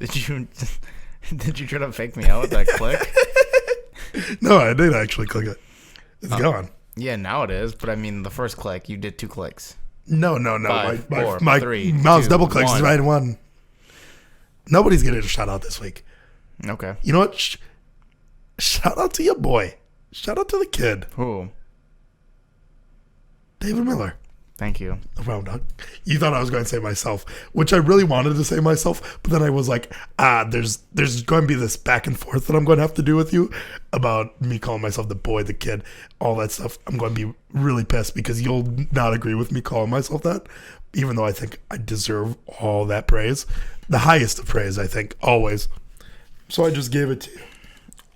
Did you try to fake me out with that click? No, I did actually click it. It's gone. Yeah, now it is. But I mean, the first click, you did 2 clicks. No. 5, 4, my 3, mouse 2, double clicks 1. right in one. Nobody's getting a shout out this week. Okay. You know what? Shout out to your boy. Shout out to the kid. Who? David Miller. Thank you. No problem, dog. You thought I was going to say myself, which I really wanted to say myself, but then I was like, there's going to be this back and forth that I'm going to have to do with you about me calling myself the boy, the kid, all that stuff. I'm going to be really pissed because you'll not agree with me calling myself that, even though I think I deserve all that praise. The highest of praise, I think, always. So I just gave it to you.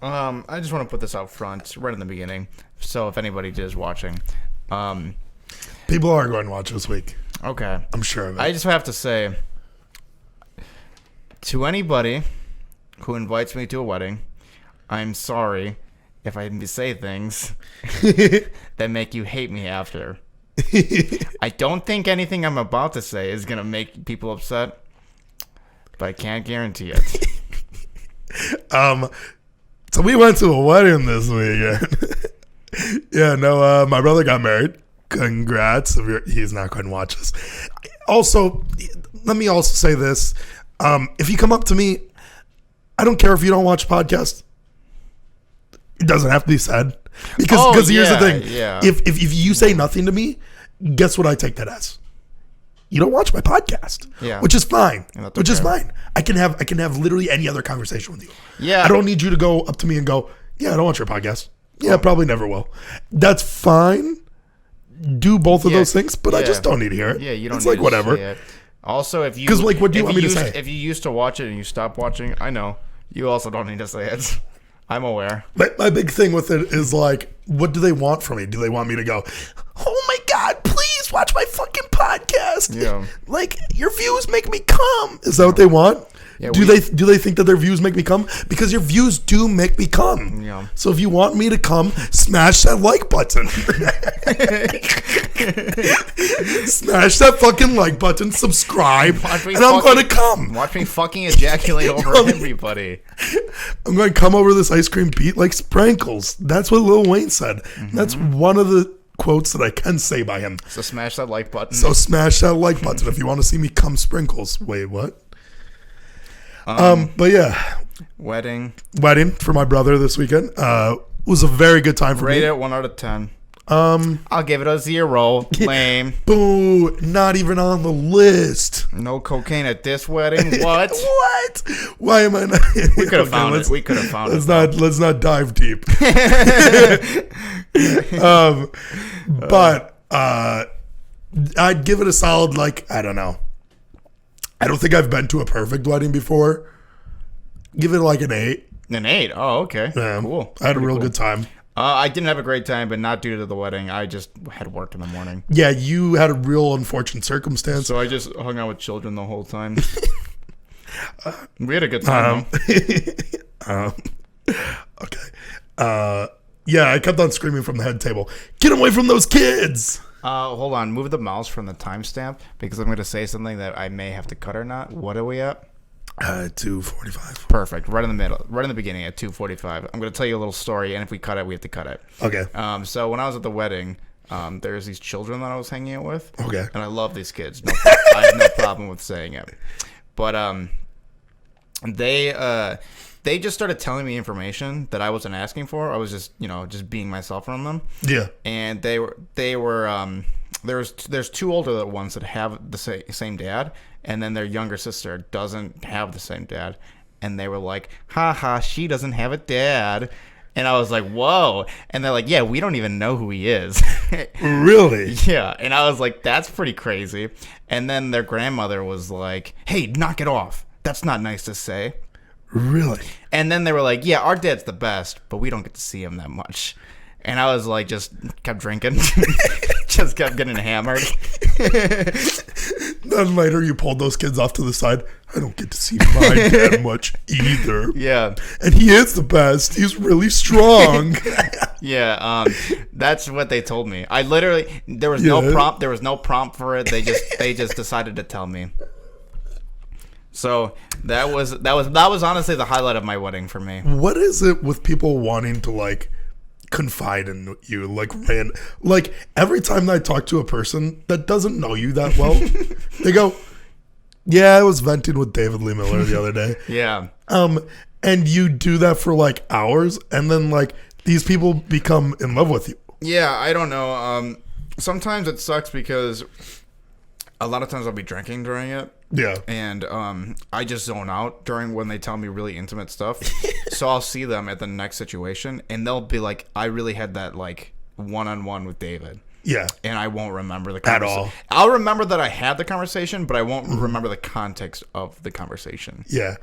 I just want to put this out front right in the beginning. So if anybody is watching, people are going to watch this week. Okay. I'm sure of it. I just have to say, to anybody who invites me to a wedding, I'm sorry if I say things that make you hate me after. I don't think anything I'm about to say is going to make people upset, but I can't guarantee it. So we went to a wedding this weekend. Yeah, no, my brother got married. Congrats. He's not going to watch us. Also, let me also say this. If you come up to me, I don't care if you don't watch podcasts. It doesn't have to be said. Because here's the thing. Yeah. If you say nothing to me, guess what I take that as? You don't watch my podcast. Yeah. Which is fine. Which is okay. fine. I can have literally any other conversation with you. Yeah. I don't need you to go up to me and go, yeah, I don't watch your podcast. Yeah, probably never will. That's fine. Do both of those things, but I just don't need to hear it. Yeah, you don't it's need like to whatever. say it. Also, if you... Because, like, what do you want me to say? If you used to watch it and you stopped watching, I know. You also don't need to say it. I'm aware. My big thing with it is, like, what do they want from me? Do they want me to go, oh my God, please watch my fucking podcast? Yeah. Like, your views make me come. Is that what they want? Yeah, do they think that their views make me come? Because your views do make me come. Yeah. So if you want me to come, smash that like button. Smash that fucking like button, subscribe, and I'm going to come. Watch me fucking ejaculate over everybody. I'm going to come over this ice cream beat like sprinkles. That's what Lil Wayne said. Mm-hmm. That's one of the quotes that I can say by him. So smash that like button. So smash that like button if you want to see me come sprinkles. Wait, what? But yeah, wedding for my brother this weekend. Was a very good time for me. Rate it 1 out of 10. I'll give it a 0. Lame. Boo! Not even on the list. No cocaine at this wedding. What? What? Why am I not? We could have found it. We could have found it. Let's not dive deep. But I'd give it a solid, like, I don't know. I don't think I've been to a perfect wedding before. Give it like an 8. An 8? Oh, okay. Yeah, cool. I had a real good time. I didn't have a great time, but not due to the wedding. I just had work in the morning. Yeah, you had a real unfortunate circumstance. So I just hung out with children the whole time. We had a good time, though. Okay. Yeah, I kept on screaming from the head table, get away from those kids! Hold on. Move the mouse from the timestamp because I'm going to say something that I may have to cut or not. What are we at? 2:45. Perfect. Right in the middle. Right in the beginning at 2:45. I'm going to tell you a little story, and if we cut it, we have to cut it. Okay. So when I was at the wedding, there's these children that I was hanging out with. Okay. And I love these kids. No, I have no problem with saying it. But they just started telling me information that I wasn't asking for. I was just being myself around them. Yeah. And they were there's 2 older ones that have the same dad, and then their younger sister doesn't have the same dad. And they were like, haha, she doesn't have a dad. And I was like, whoa. And they're like, yeah, we don't even know who he is. Really? Yeah. And I was like, that's pretty crazy. And then their grandmother was like, hey, knock it off. That's not nice to say. Really? And then they were like, yeah, our dad's the best, but we don't get to see him that much. And I was like, just kept drinking. Just kept getting hammered. Then later you pulled those kids off to the side. I don't get to see my dad much either. Yeah. And he is the best. He's really strong. Yeah, that's what they told me. I literally there was no prompt for it. They just decided to tell me. So that was honestly the highlight of my wedding for me. What is it with people wanting to like confide in you, like every time I talk to a person that doesn't know you that well, they go, "Yeah, I was venting with David Lee Miller the other day." Yeah. And you do that for like hours, and then like these people become in love with you. Yeah, I don't know. Sometimes it sucks because a lot of times I'll be drinking during it. Yeah. And I just zone out during when they tell me really intimate stuff. So I'll see them at the next situation, and they'll be like, "I really had that like one-on-one with David." Yeah. And I won't remember the At conversation. all. I'll remember that I had the conversation, but I won't remember the context of the conversation. Yeah.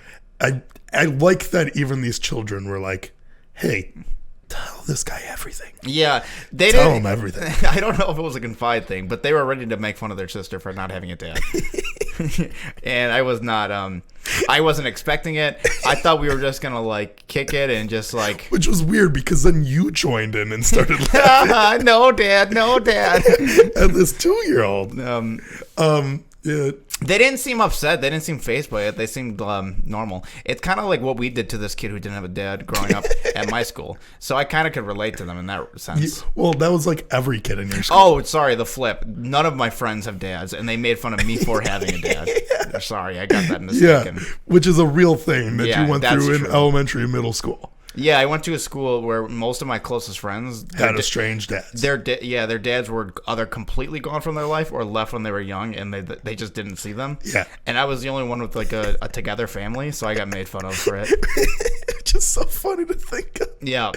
I like that even these children were like, "Hey, tell this guy everything." Yeah, they Tell didn't. him everything. I don't know if it was a confide thing, but they were ready to make fun of their sister for not having a dad. And I was not. I wasn't expecting it. I thought we were just gonna like kick it and just like. Which was weird because then you joined in and started laughing No, Dad. No, Dad. at this 2-year-old. Yeah. They didn't seem upset. They didn't seem fazed by it. They seemed normal. It's kind of like what we did to this kid who didn't have a dad growing up at my school. So I kind of could relate to them in that sense. Well, that was like every kid in your school. Oh, sorry, the flip. None of my friends have dads, and they made fun of me for having a dad. Sorry, I got that mistaken. Yeah, which is a real thing that Yeah, you went that's through in true. elementary and middle school. Yeah, I went to a school where most of my closest friends Had estranged dads. their dads were either completely gone from their life or left when they were young, and they just didn't see them. Yeah. And I was the only one with like a together family, so I got made fun of for it. It's just so funny to think of. Yeah.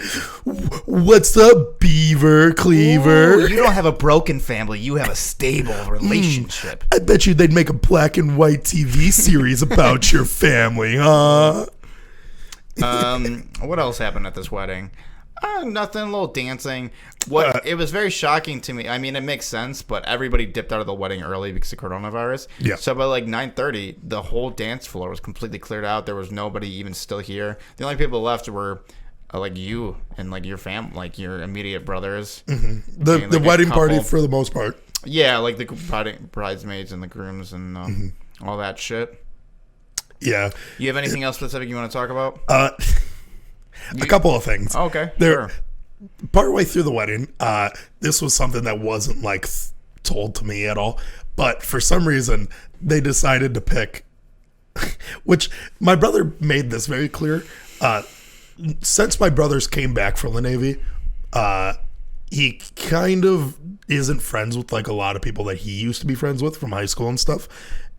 What's up, Beaver Cleaver? Ooh, you don't have a broken family. You have a stable relationship. I bet you they'd make a black and white TV series about your family, huh? What else happened at this wedding? Nothing. A little dancing. It was very shocking to me. I mean, it makes sense, but everybody dipped out of the wedding early because of coronavirus. Yeah. So by like 9:30, the whole dance floor was completely cleared out. There was nobody even still here. The only people left were like you and like your like your immediate brothers. The And, like, a wedding party couple. for the most part. Yeah, like the bridesmaids and the grooms and all that shit. Yeah. You have anything else specific you want to talk about? A couple of things. Oh, okay. There, Sure. partway through the wedding, this was something that wasn't like told to me at all, but for some reason they decided to pick, which my brother made this very clear. Since my brothers came back from the Navy, he kind of isn't friends with like a lot of people that he used to be friends with from high school and stuff,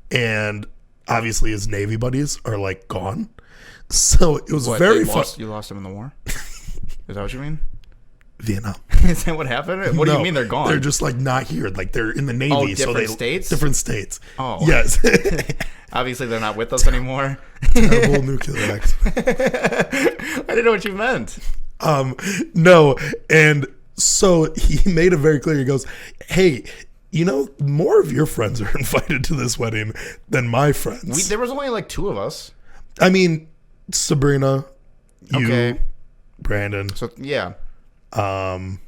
and obviously his Navy buddies are like gone. So it was very fun. You lost them in the war? Is that what you mean? Vietnam. Is that what happened? What do you mean they're gone? They're just like not here. Like they're in the Navy. Oh, so different states? Different states. Oh. Yes. Obviously, they're not with us anymore. Terrible nuclear accident. I didn't know what you meant. No. And so he made it very clear. He goes, "Hey, you know, more of your friends are invited to this wedding than my friends." There was only like 2 of us. I mean, Sabrina, you, Okay. Brandon, So, yeah. and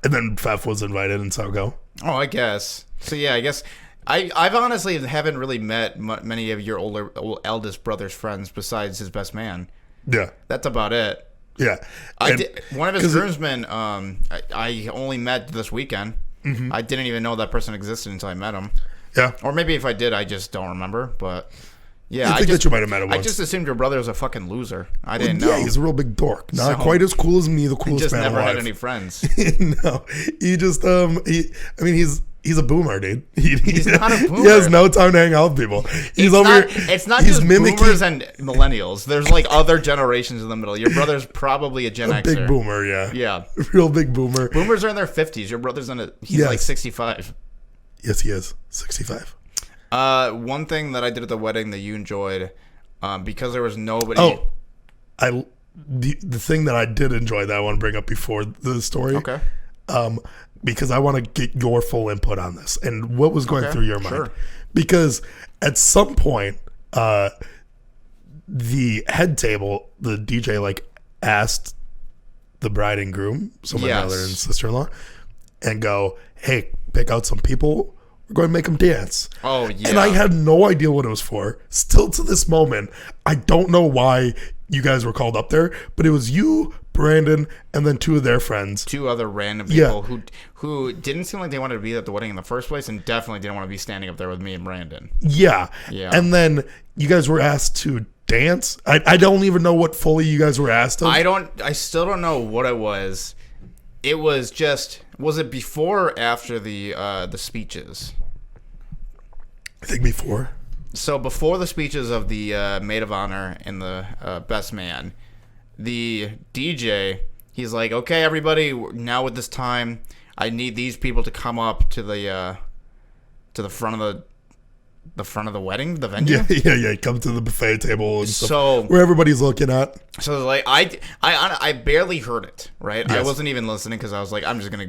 then Pfeff was invited, and so go. Oh, I guess. So, yeah, I guess. I've honestly haven't really met many of your eldest brother's friends besides his best man. Yeah. That's about it. Yeah. One of his groomsmen, I only met this weekend. Mm-hmm. I didn't even know that person existed until I met him. Yeah. Or maybe if I did, I just don't remember. But yeah, I think that you might have met him I once. just assumed your brother was a fucking loser. I didn't know. Yeah, he's a real big dork. Not So, quite as cool as me, the He coolest just man never alive. had any friends. No, he just he's a boomer, dude. He's not a boomer. He has no time to hang out with people. He's It's not he's just mimicking boomers and millennials. There's like other generations in the middle. Your brother's probably a Gen a Xer. big boomer. Yeah, Yeah. real big boomer. Boomers are in their 50s. Your brother's he's Yes. like 65. Yes, he is 65. One thing that I did at the wedding that you enjoyed, because there was nobody. Oh, the thing that I did enjoy that I want to bring up before the story. Okay. Because I want to get your full input on this and what was going Okay, through your mind. sure. Because at some point, the head table, the DJ, like asked the bride and groom, so my Yes. mother and sister-in-law, and go, "Hey, pick out some people. We're going to make them dance. Oh, yeah. And I had no idea what it was for. Still to this moment, I don't know why you guys were called up there, but it was you, Brandon, and then 2 of their friends. 2 other random people who didn't seem like they wanted to be at the wedding in the first place and definitely didn't want to be standing up there with me and Brandon. Yeah. Yeah. And then you guys were asked to dance. I don't even know what fully you guys were asked of. I still don't know what it was. It was just, was it before or after the speeches? I think before. So before the speeches of the maid of honor and the best man, the DJ, he's like, okay, everybody, now with this time, I need these people to come up to the front of the wedding, the venue. Yeah. Come to the buffet table and stuff, So where everybody's looking at. So like I barely heard it, right? Yes. I wasn't even listening because I was like, I'm just gonna.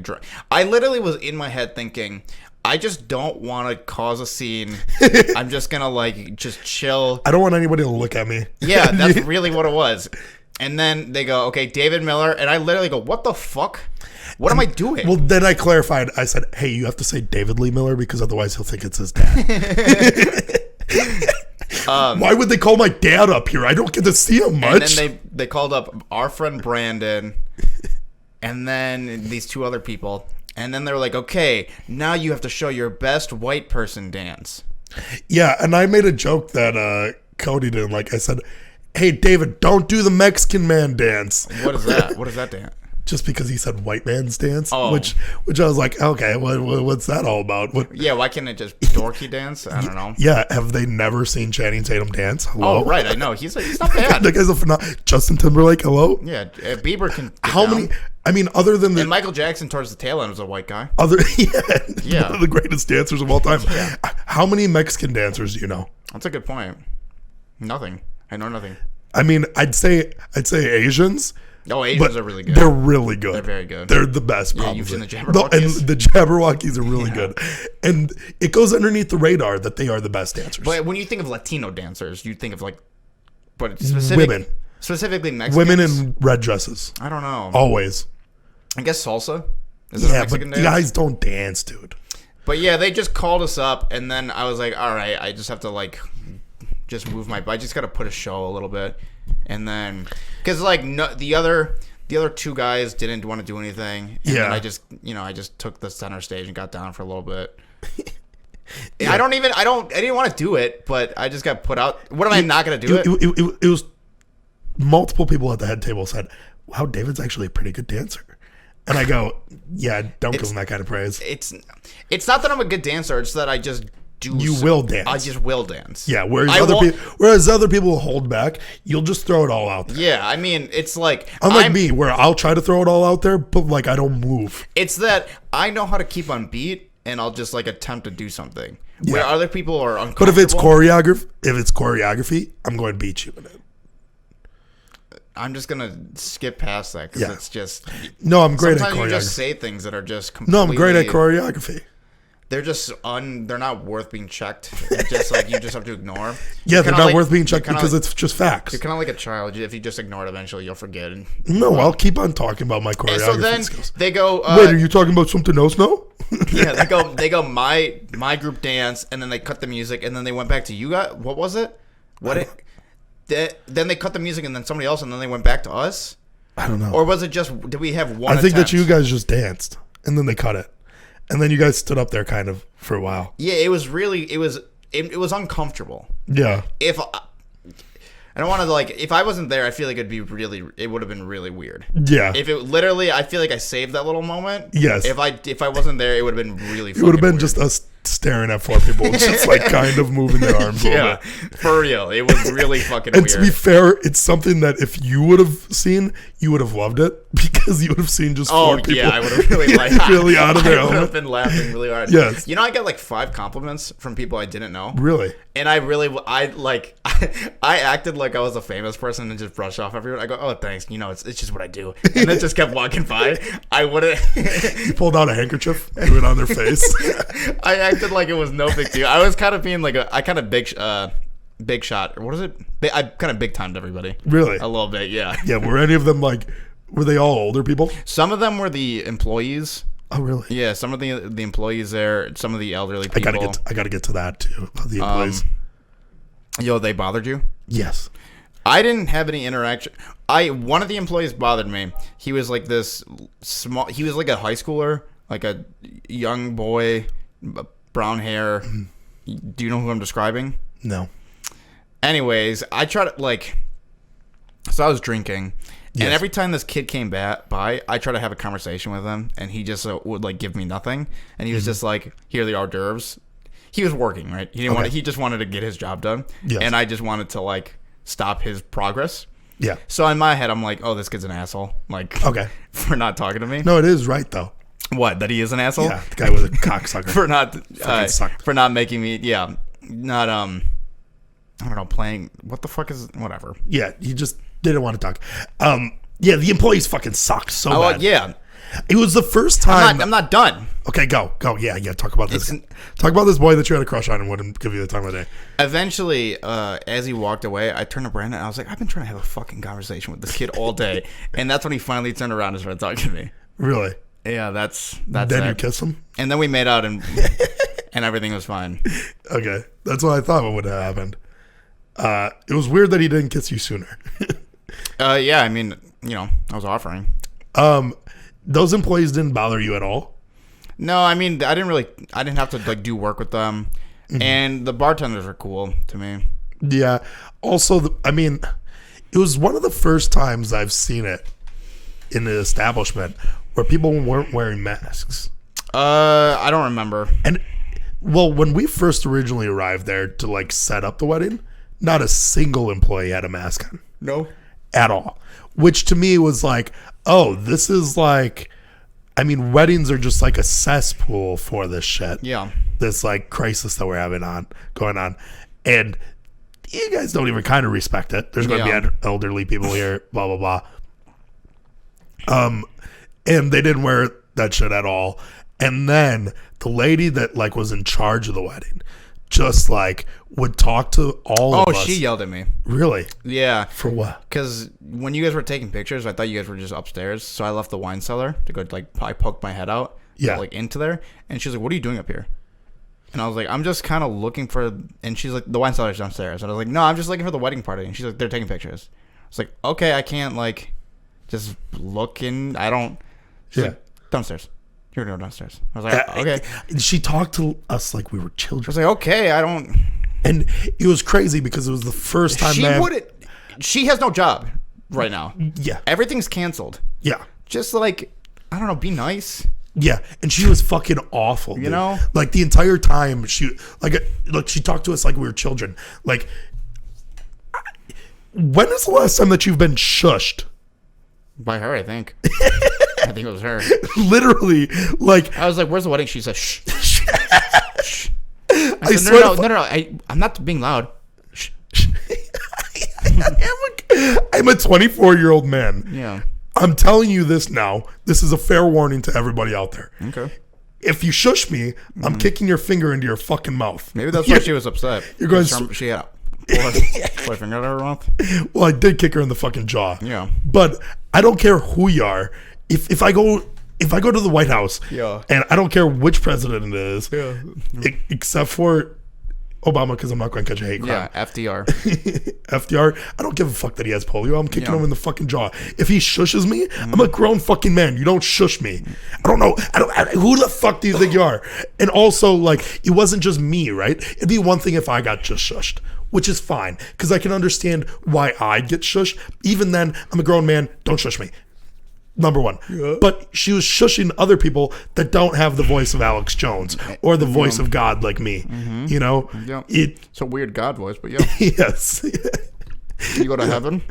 I literally was in my head thinking, I just don't want to cause a scene. I'm just gonna like just chill. I don't want anybody to look at me. Yeah, that's really what it was. And then they go, okay, David Miller, and I literally go, what the fuck? What am I doing? Well, then I clarified. I said, hey, you have to say David Lee Miller because otherwise he'll think it's his dad. Why would they call my dad up here? I don't get to see him much. And then they called up our friend Brandon and then these 2 other people. And then they were like, okay, now you have to show your best white person dance. Yeah, and I made a joke that Cody didn't like. I said, hey, David, don't do the Mexican man dance. What is that? What is that dance? Just because he said white man's dance, Oh. which I was like, okay, what's that all about? Yeah, why can't it just dorky dance? I don't know. Yeah, have they never seen Channing Tatum dance? Hello? Oh, right, I know. He's not bad. That guy's Justin Timberlake, hello? Yeah, Bieber can get How down. many, I mean, other than the And Michael Jackson towards the tail end was a white guy. yeah, one of the greatest dancers of all time. Yeah. How many Mexican dancers do you know? That's a good point. Nothing. I know nothing. I mean, I'd say Asians. Oh, Asians But are really good. they're really good. They're very good. They're the best, Yeah, probably. you've seen the And Jabberwockies? the Jabberwockies are really good. And it goes underneath the radar that they are the best dancers. But when you think of Latino dancers, you think of like, but specifically Mexicans. Women in red dresses. I don't know. Always. I guess salsa. Is it a Yeah, Mexican but dance? guys don't dance, dude. But yeah, they just called us up, and then I was like, all right, I just have to like, just move my. I just got to put a show a little bit, and then because like no, the other 2 guys didn't want to do anything. And then I just took the center stage and got down for a little bit. Yeah. I didn't want to do it, but I just got put out. What am I not going to do it? It was multiple people at the head table said, wow, David's actually a pretty good dancer. And I go, yeah, don't give him that kind of praise. It's not that I'm a good dancer. It's that I just do. You will dance. I just will dance. Yeah, whereas other people will hold back, you'll just throw it all out there. Yeah, I mean, it's like Unlike me, where I'll try to throw it all out there, but like I don't move. It's that I know how to keep on beat, and I'll just like attempt to do something. Yeah. Where other people are uncomfortable. But if it's choreography, I'm going to beat you in it. I'm just gonna skip past that because it's just. No, I'm great at sometimes choreography. you just say things that are just completely. No, I'm great at choreography. They're just they're not worth being checked. It's just like you just have to ignore. Yeah, they're not worth being checked you're because kinda it's just facts. You're kind of like a child. If you just ignore it, eventually you'll forget. No, I'll keep on talking about my And choreography so then skills. they go. Wait, are you talking about something else now? Yeah, they go my group dance, and then they cut the music, and then they went back to you guys. What was it? Then they cut the music, and then somebody else, and then they went back to us. I don't know. Or was it just? Did we have one? I think attempt? that you guys just danced, and then they cut it, and then you guys stood up there kind of for a while. Yeah, it was really it was uncomfortable. Yeah. If I don't want to like if I wasn't there, I feel like it would have been really weird. Yeah. If it literally, I feel like I saved that little moment. Yes. If I wasn't there, it would have been really. It would have been weird. just us staring at 4 people, just like kind of moving their arms a little Yeah, bit. for real, it was really fucking And weird. to be fair, it's something that if you would have seen, you would have loved it because you would have seen just 4 people. Yeah, I would have really liked really out of their I would have element. been laughing really hard. Yes. You know, I got like 5 compliments from people I didn't know. Really? And I acted like I was a famous person and just brushed off everyone. I go, oh, thanks. You know, it's just what I do. And then just kept walking by. I wouldn't. You pulled out a handkerchief, threw it on their face. I acted like it was no big deal. I was kind of being like I kind of big shot. Or what is it? I kind of big timed everybody. Really? A little bit, yeah. Yeah, were any of them like, were they all older people? Some of them were the employees. Oh, really? Yeah, some of the employees there, some of the elderly people. I gotta get to that too. The employees. Yo, they bothered you? Yes. I didn't have any interaction. One of the employees bothered me. He was like this small. He was like a high schooler, like a young boy, brown hair. Do you know who I'm describing? No. Anyways, I tried to like. So I was drinking, Yes. and every time this kid came by, I tried to have a conversation with him, and he just would like give me nothing, and he was just like, "Here are the hors d'oeuvres." He was working, right? He didn't want. He just wanted to get his job done, Yes. and I just wanted to like stop his progress. Yeah. So in my head, I'm like, "Oh, this kid's an asshole." Like, Okay. for not talking to me. No, it is right though. What? That he is an asshole? Yeah, the guy with a cocksucker. For not sucked. for not making me not I don't know, playing what the fuck is whatever. Yeah, he just didn't want to talk. Yeah, the employees fucking sucked so bad. Yeah. It was the first time. I'm not done. Okay, go. Yeah. Talk about this. Talk about this boy that you had a crush on and wouldn't give you the time of day. Eventually, as he walked away, I turned to Brandon and I was like, I've been trying to have a fucking conversation with this kid all day. And that's when he finally turned around and started talking to me. Really? Yeah, that's Then it. you kiss him? And then we made out and everything was fine. Okay, that's what I thought would have happened. It was weird that he didn't kiss you sooner. Yeah, I mean, I was offering. Those employees didn't bother you at all? No, I mean, I didn't have to like do work with them. And the bartenders are cool to me. Yeah. Also, I mean, it was one of the first times I've seen it in an establishment where people weren't wearing masks. I don't remember. And, well, when we first originally arrived there to, like, set up the wedding, not a single employee had a mask on. No. At all. Which to me was like, oh, this is like, I mean, weddings are just like a cesspool for this shit. Yeah. This like crisis that we're having going on. And you guys don't even kind of respect it. There's going to be elderly people here, blah, blah, blah. And they didn't wear that shit at all. And then the lady that like was in charge of the wedding just like would talk to all of us. Oh, she yelled at me. Really? Yeah. For what? Because when you guys were taking pictures, I thought you guys were just upstairs. So I left the wine cellar to go like I poked my head out. Yeah. Like into there. And she's like, "What are you doing up here?" And I was like, "I'm just kind of looking for," and she's like, "The wine cellar's downstairs." And I was like, "No, I'm just looking for the wedding party." And she's like, "They're taking pictures." I was like, "Okay, I can't like just look in. I don't." She's like, "Downstairs. You're gonna go downstairs." I was like, "Okay." She talked to us like we were I children. was like, "Okay, I don't." And it was crazy because it was the first time She has no job right now. Yeah. Everything's canceled. Yeah. Just like, I don't know, be nice. Yeah. And she was fucking awful. You know? Like the entire time she she talked to us like we were children. Like, when is the last time that you've been shushed? By her, I think. I think it was her. Literally, like I was like, "Where's the wedding?" She said, "Shh." Shh. I said, no. I'm not being loud. Shh. I'm a 24-year-old man. Yeah. I'm telling you this now. This is a fair warning to everybody out there. Okay. If you shush me, I'm kicking your finger into your fucking mouth. Maybe that's why she was upset. You're going. She had a finger out of her mouth. Well, I did kick her in the fucking jaw. Yeah. But I don't care who you are. If I go to the White House, yeah, and I don't care which president it is, yeah, except for Obama, because I'm not going to catch a hate crime. Yeah, FDR. FDR, I don't give a fuck that he has polio. I'm kicking him in the fucking jaw. If he shushes me, I'm a grown fucking man. You don't shush me. I don't know. Who the fuck do you think you are? And also, like, it wasn't just me, right? It'd be one thing if I got just shushed, which is fine, because I can understand why I'd get shushed. Even then, I'm a grown man. Don't shush me. Number one. Yeah. But she was shushing other people that don't have the voice of Alex Jones or the voice of God like me. Mm-hmm. You know? Yeah. It's a weird God voice, but yeah. Yes. You go to heaven?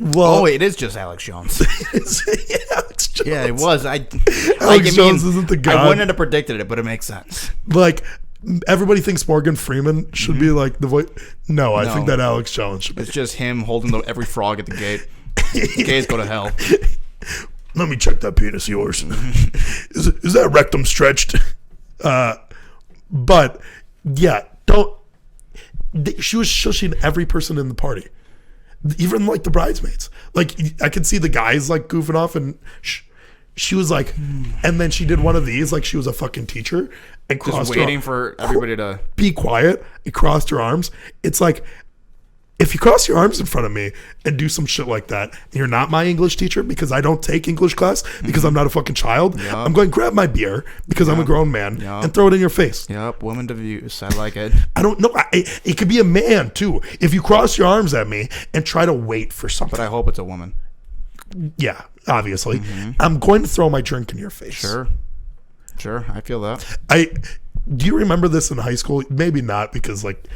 Well, it is just Alex Jones. Alex Jones. Yeah, it was. Alex Jones isn't the God. I wouldn't have predicted it, but it makes sense. Like, everybody thinks Morgan Freeman should be like the voice. No, I think that Alex Jones should be. It's just him holding every frog at the gate. The gays go to hell. Let me check that penis of yours. Is that rectum stretched? But yeah, she was shushing every person in the party, even like the bridesmaids. Like I could see the guys like goofing off and shh, She was like, and then she did one of these, like she was a fucking teacher, and Just crossed waiting her, for everybody to be quiet. And crossed her arms. It's like, if you cross your arms in front of me and do some shit like that, and you're not my English teacher because I don't take English class because I'm not a fucking child, Yup. I'm going to grab my beer because I'm a grown man Yup. and throw it in your face. Yep, woman to views. I like it. I don't know. It could be a man too. If you cross your arms at me and try to wait for something. But I hope it's a woman. Yeah, obviously. I'm going to throw my drink in your face. Sure. Sure, I feel that. Do you remember this in high school? Maybe not, because like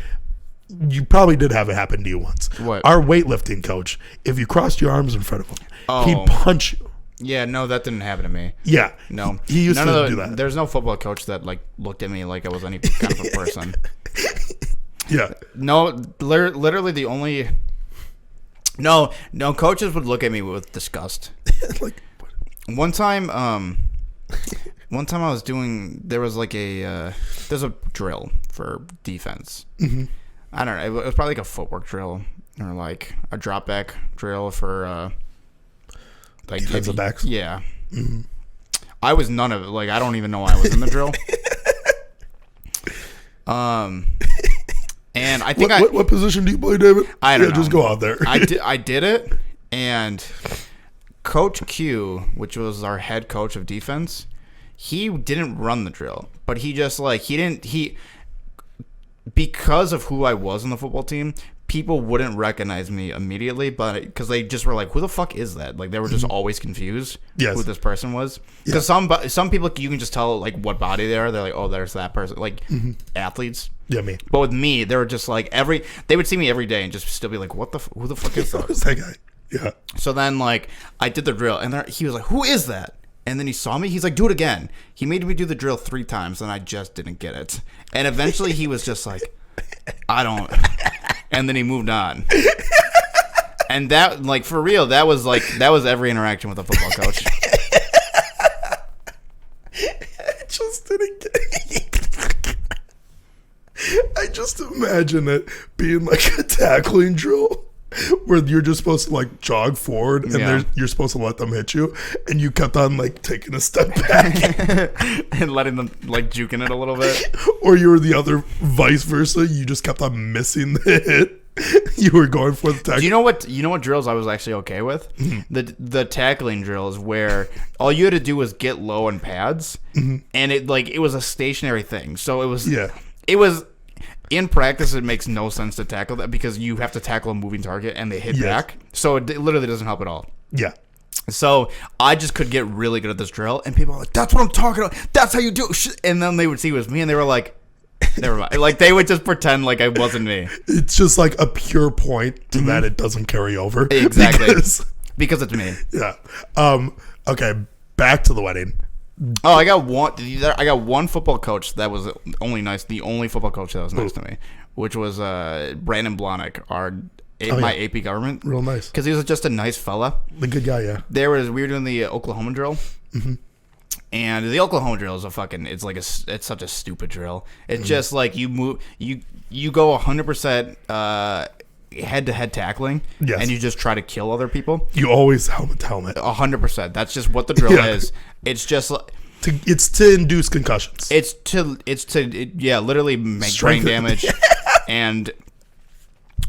you probably did have it happen to you once. What? Our weightlifting coach, if you crossed your arms in front of him, Oh. he'd punch you. Yeah, no, that didn't happen to me. Yeah. No. He used None to of the- do that. There's no football coach that like looked at me like I was any kind of a person. Yeah. No, literally the only No, coaches would look at me with disgust. Like, One time I was doing, there was like there's a drill for defense. Mm-hmm. I don't know, it was probably like a footwork drill or like a drop back drill for like defensive backs? Yeah. Mm-hmm. I was none of it. Like, I don't even know why I was in the drill. And I think what position do you play, David? I don't know. Just go out there. I did it, and Coach Q, which was our head coach of defense, he didn't run the drill, but he just like because of who I was on the football team, people wouldn't recognize me immediately, but because they just were like, "Who the fuck is that?" Like they were just always confused who this person was. Because some people you can just tell like what body they are. They're like, "Oh, there's that person." Like athletes. Yeah, me. But with me, they were just like they would see me every day and just still be like, "What who the fuck is that?" Who's that guy? Yeah. So then, like, I did the drill, and he was like, "Who is that?" And then he saw me. He's like, "Do it again." He made me do the drill 3 times, and I just didn't get it. And eventually, he was just like, "I don't." And then he moved on. And that, like, for real, that was every interaction with a football coach. I just didn't get it. I just imagine it being like a tackling drill where you're just supposed to like jog forward and you're supposed to let them hit you, and you kept on like taking a step back and letting them like juking it a little bit. Or you were the other vice versa, you just kept on missing the hit. You were going for the tackle. Do you know what drills I was actually okay with? The tackling drills where all you had to do was get low on pads, and it was a stationary thing. So it was in practice, it makes no sense to tackle that because you have to tackle a moving target and they hit back. So it literally doesn't help at all. Yeah. So I just could get really good at this drill, and people were like, "That's what I'm talking about. That's how you do it." And then they would see it was me, and they were like, "Never mind." Like they would just pretend like I wasn't me. It's just like a pure point to that it doesn't carry over. Exactly. Because it's me. Yeah. Okay. Back to the wedding. Oh, I got one football coach that was only nice. The only football coach that was nice to me, which was Brandon Blahnik, my AP government. Real nice. Because he was just a nice fella. The good guy, yeah. We were doing the Oklahoma drill. And the Oklahoma drill is it's such a stupid drill. It's just like you go 100% head-to-head tackling, and you just try to kill other people. You always helmet. 100%. That's just what the drill is. It's just like it's to induce concussions. It's to literally make brain damage, and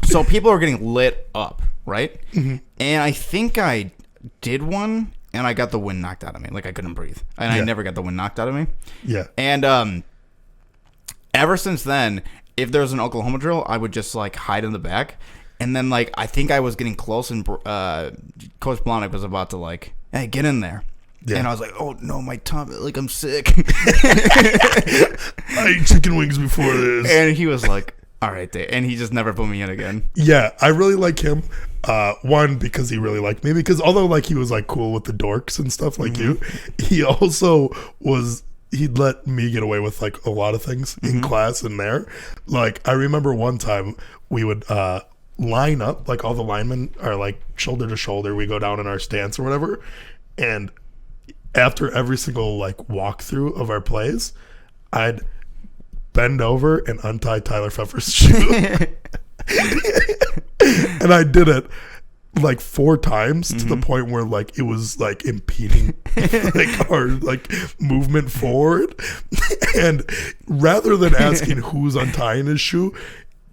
so people are getting lit up, right? And I think I did one, and I got the wind knocked out of me. Like I couldn't breathe, and I never got the wind knocked out of me. Yeah. And ever since then, if there was an Oklahoma drill, I would just like hide in the back, and then like I think I was getting close, and Coach Blahnik was about to like, "Hey, get in there." Yeah. And I was like, "Oh no, my tummy! Like I'm sick." I ate chicken wings before this. And he was like, "All right, Dave," and he just never put me in again. Yeah, I really like him. One, because he really liked me. Because although like he was like cool with the dorks and stuff like you, he also he'd let me get away with like a lot of things in class and there. Like I remember one time we would line up, like all the linemen are like shoulder to shoulder. We go down in our stance or whatever, and after every single like walkthrough of our plays, I'd bend over and untie Tyler Pfeffer's shoe. And I did it like 4 times to the point where like it was like impeding like our like movement forward. And rather than asking who's untying his shoe,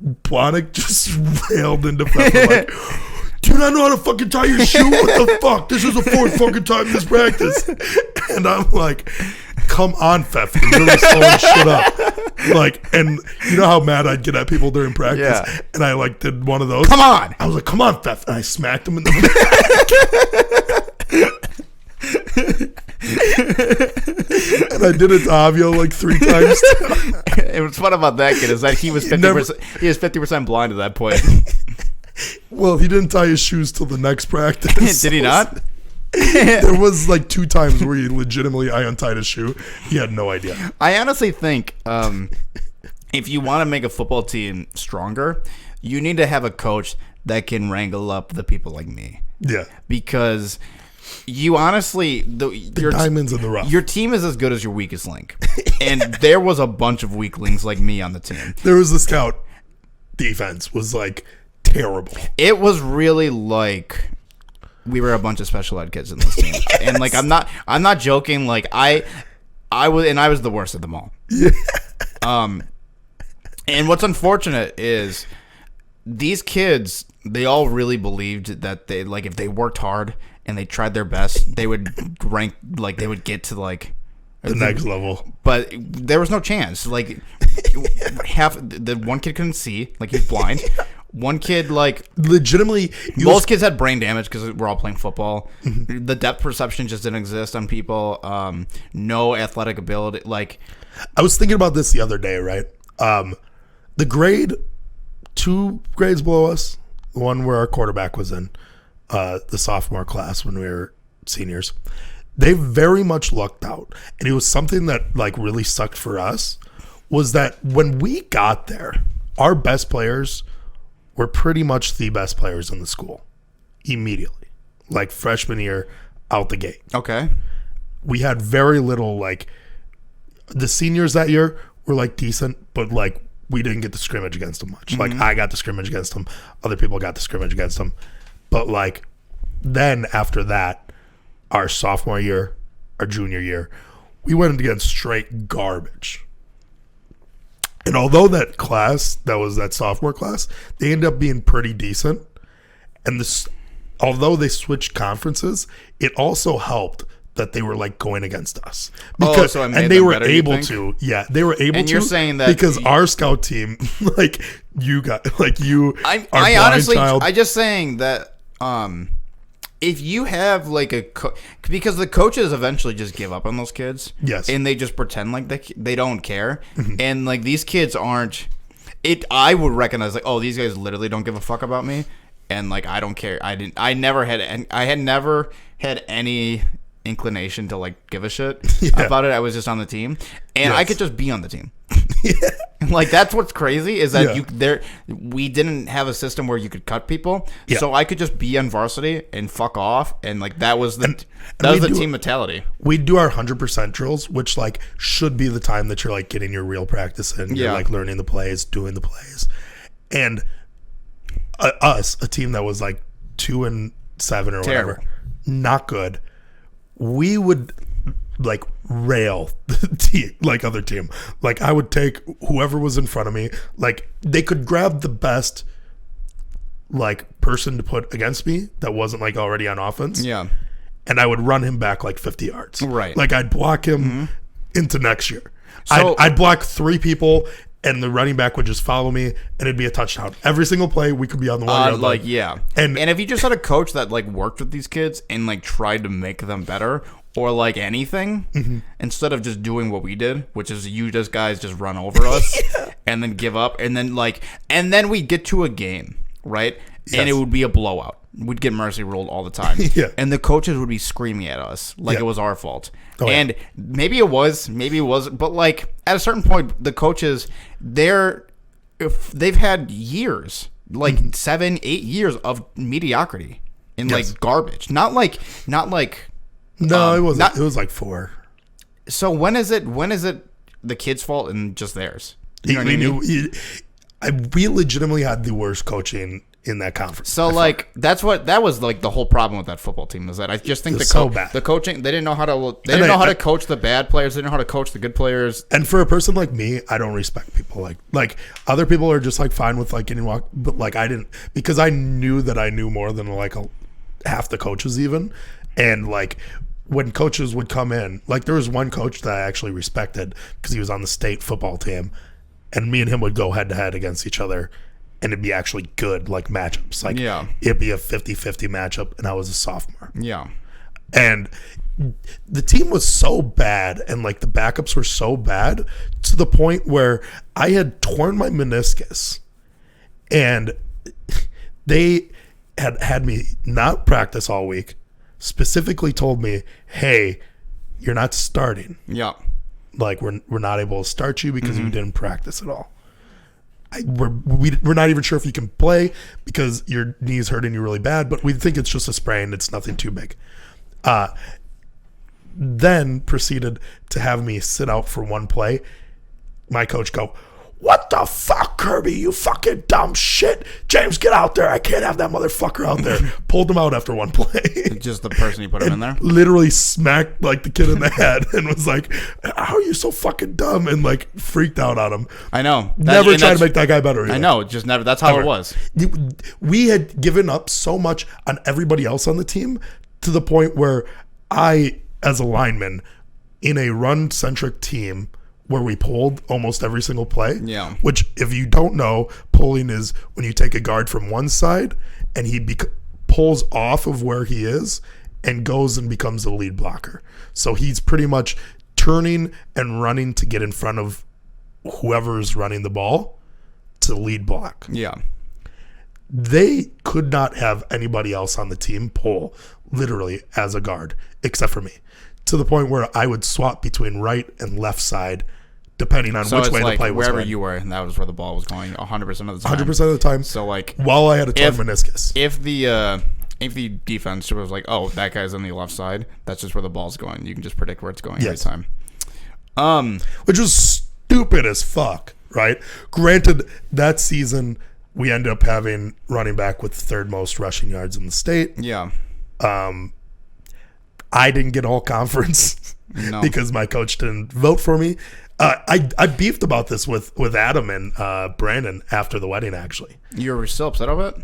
Blahnik just railed into Pfeffer like, do you not know how to fucking tie your shoe? What the fuck? This is the 4th fucking time this practice. And I'm like, come on, Pfeffer, you're really slowing shit up. Like, and you know how mad I'd get at people during practice? Yeah. And I like did one of those. Come on! I was like, come on, Pfeffer. And I smacked him in the And I did it to Avio like 3 times. And what's fun about that kid is that he was 50%. He was 50% blind at that point. Well, he didn't tie his shoes till the next practice. Did he not? There was like 2 times where he legitimately I untied his shoe. He had no idea. I honestly think if you want to make a football team stronger, you need to have a coach that can wrangle up the people like me. Yeah. Because you honestly, your diamonds in the rough. Your team is as good as your weakest link. And there was a bunch of weak links like me on the team. There was the scout defense was like terrible. It was really like we were a bunch of special ed kids in this team. Yes. And like I'm not joking, like I was the worst of them all. Yeah. And what's unfortunate is these kids, they all really believed that they like if they worked hard and they tried their best, they would rank, like they would get to like the next level. But there was no chance. Like half the one kid couldn't see, like he's blind. One kid, like legitimately, most kids had brain damage because we're all playing football. Mm-hmm. The depth perception just didn't exist on people. No athletic ability. Like I was thinking about this the other day, right? The grade 2 grades below us, the one where our quarterback was in, the sophomore class when we were seniors, they very much lucked out. And it was something that like really sucked for us was that when we got there, our best players were pretty much the best players in the school immediately, like freshman year out the gate. Okay. We had very little, like the seniors that year were like decent, but like we didn't get to scrimmage against them much. Like I got to scrimmage against them. Other people got to scrimmage against them. But like then after that, our sophomore year, our junior year, we went against straight garbage. And although that class, that was that sophomore class, they ended up being pretty decent. And this, although they switched conferences, it also helped that they were like going against us. Because, so it made and they them were better, able to. Yeah, they were able to. And you're saying that because our scout team, like you got, like you, I honestly, I just saying that if you have like because the coaches eventually just give up on those kids. Yes. And they just pretend like they don't care. Mm-hmm. And like these kids aren't I would recognize like, oh, these guys literally don't give a fuck about me. And like I don't care. I had never had any inclination to like give a shit about it. I was just on the team. And I could just be on the team. Yeah. Like that's what's crazy is that we didn't have a system where you could cut people, so I could just be on varsity and fuck off, and like that was the team mentality. We do our 100% drills, which like should be the time that you're like getting your real practice in, you're like learning the plays, doing the plays, and us, a team that was like 2-7 or whatever, not good. We would like rail the team, like other team. Like I would take whoever was in front of me. Like they could grab the best like person to put against me that wasn't like already on offense. Yeah. And I would run him back like 50 yards. Right. Like I'd block him into next year. So, I'd block 3 people and the running back would just follow me and it'd be a touchdown. Every single play we could be on the 1 yard line. Like, yeah. And if you just had a coach that like worked with these kids and like tried to make them better, or like anything, instead of just doing what we did, which is you just guys just run over us and then give up, and then we get to a game, right? Yes. And it would be a blowout. We'd get mercy ruled all the time. And the coaches would be screaming at us like it was our fault. And maybe it was, but like at a certain point, the coaches, they've had years, like 7-8 years of mediocrity and like garbage. Not like. No, it wasn't. It was like 4. So when is it the kids' fault and just theirs? You know what I mean? We legitimately had the worst coaching in that conference. So like that was like the whole problem with that football team is that I just think the coaching they didn't know how to coach the bad players, they didn't know how to coach the good players. And for a person like me, I don't respect people like other people are just like fine with like getting walked, but like I didn't, because I knew that I knew more than like half the coaches even, and like when coaches would come in, like there was one coach that I actually respected because he was on the state football team, and me and him would go head to head against each other. And it'd be actually good, like, matchups. Like, it'd be a 50-50 matchup, and I was a sophomore. Yeah. And the team was so bad, and, like, the backups were so bad to the point where I had torn my meniscus. And they had me not practice all week, specifically told me, hey, you're not starting. Yeah. Like, we're not able to start you because you didn't practice at all. We're not even sure if you can play because your knee's hurting you really bad, but we think it's just a sprain. It's nothing too big. Then proceeded to have me sit out for one play. My coach go, what the fuck, Kirby? You fucking dumb shit. James, get out there. I can't have that motherfucker out there. Pulled him out after one play. Just the person you put him in there? Literally smacked like the kid in the head and was like, how are you so fucking dumb? And like freaked out on him. I know. Never tried to make that guy better either. I know. Just never. That's how it was. We had given up so much on everybody else on the team to the point where I, as a lineman, in a run-centric team, where we pulled almost every single play. Yeah. Which, if you don't know, pulling is when you take a guard from one side and he pulls off of where he is and goes and becomes the lead blocker. So he's pretty much turning and running to get in front of whoever's running the ball to lead block. Yeah. They could not have anybody else on the team pull literally as a guard except for me, to the point where I would swap between right and left side depending on which way the play was wherever going. you were, and that was where the ball was going 100% of the time. 100% of the time. So like, while I had a torn meniscus. If the defense was like, oh, that guy's on the left side, that's just where the ball's going. You can just predict where it's going every time. Which was stupid as fuck, right? Granted, that season we ended up having running back with the third most rushing yards in the state. Yeah. I didn't get all conference because my coach didn't vote for me. I beefed about this with Adam and Brandon after the wedding, actually. You were still upset about it?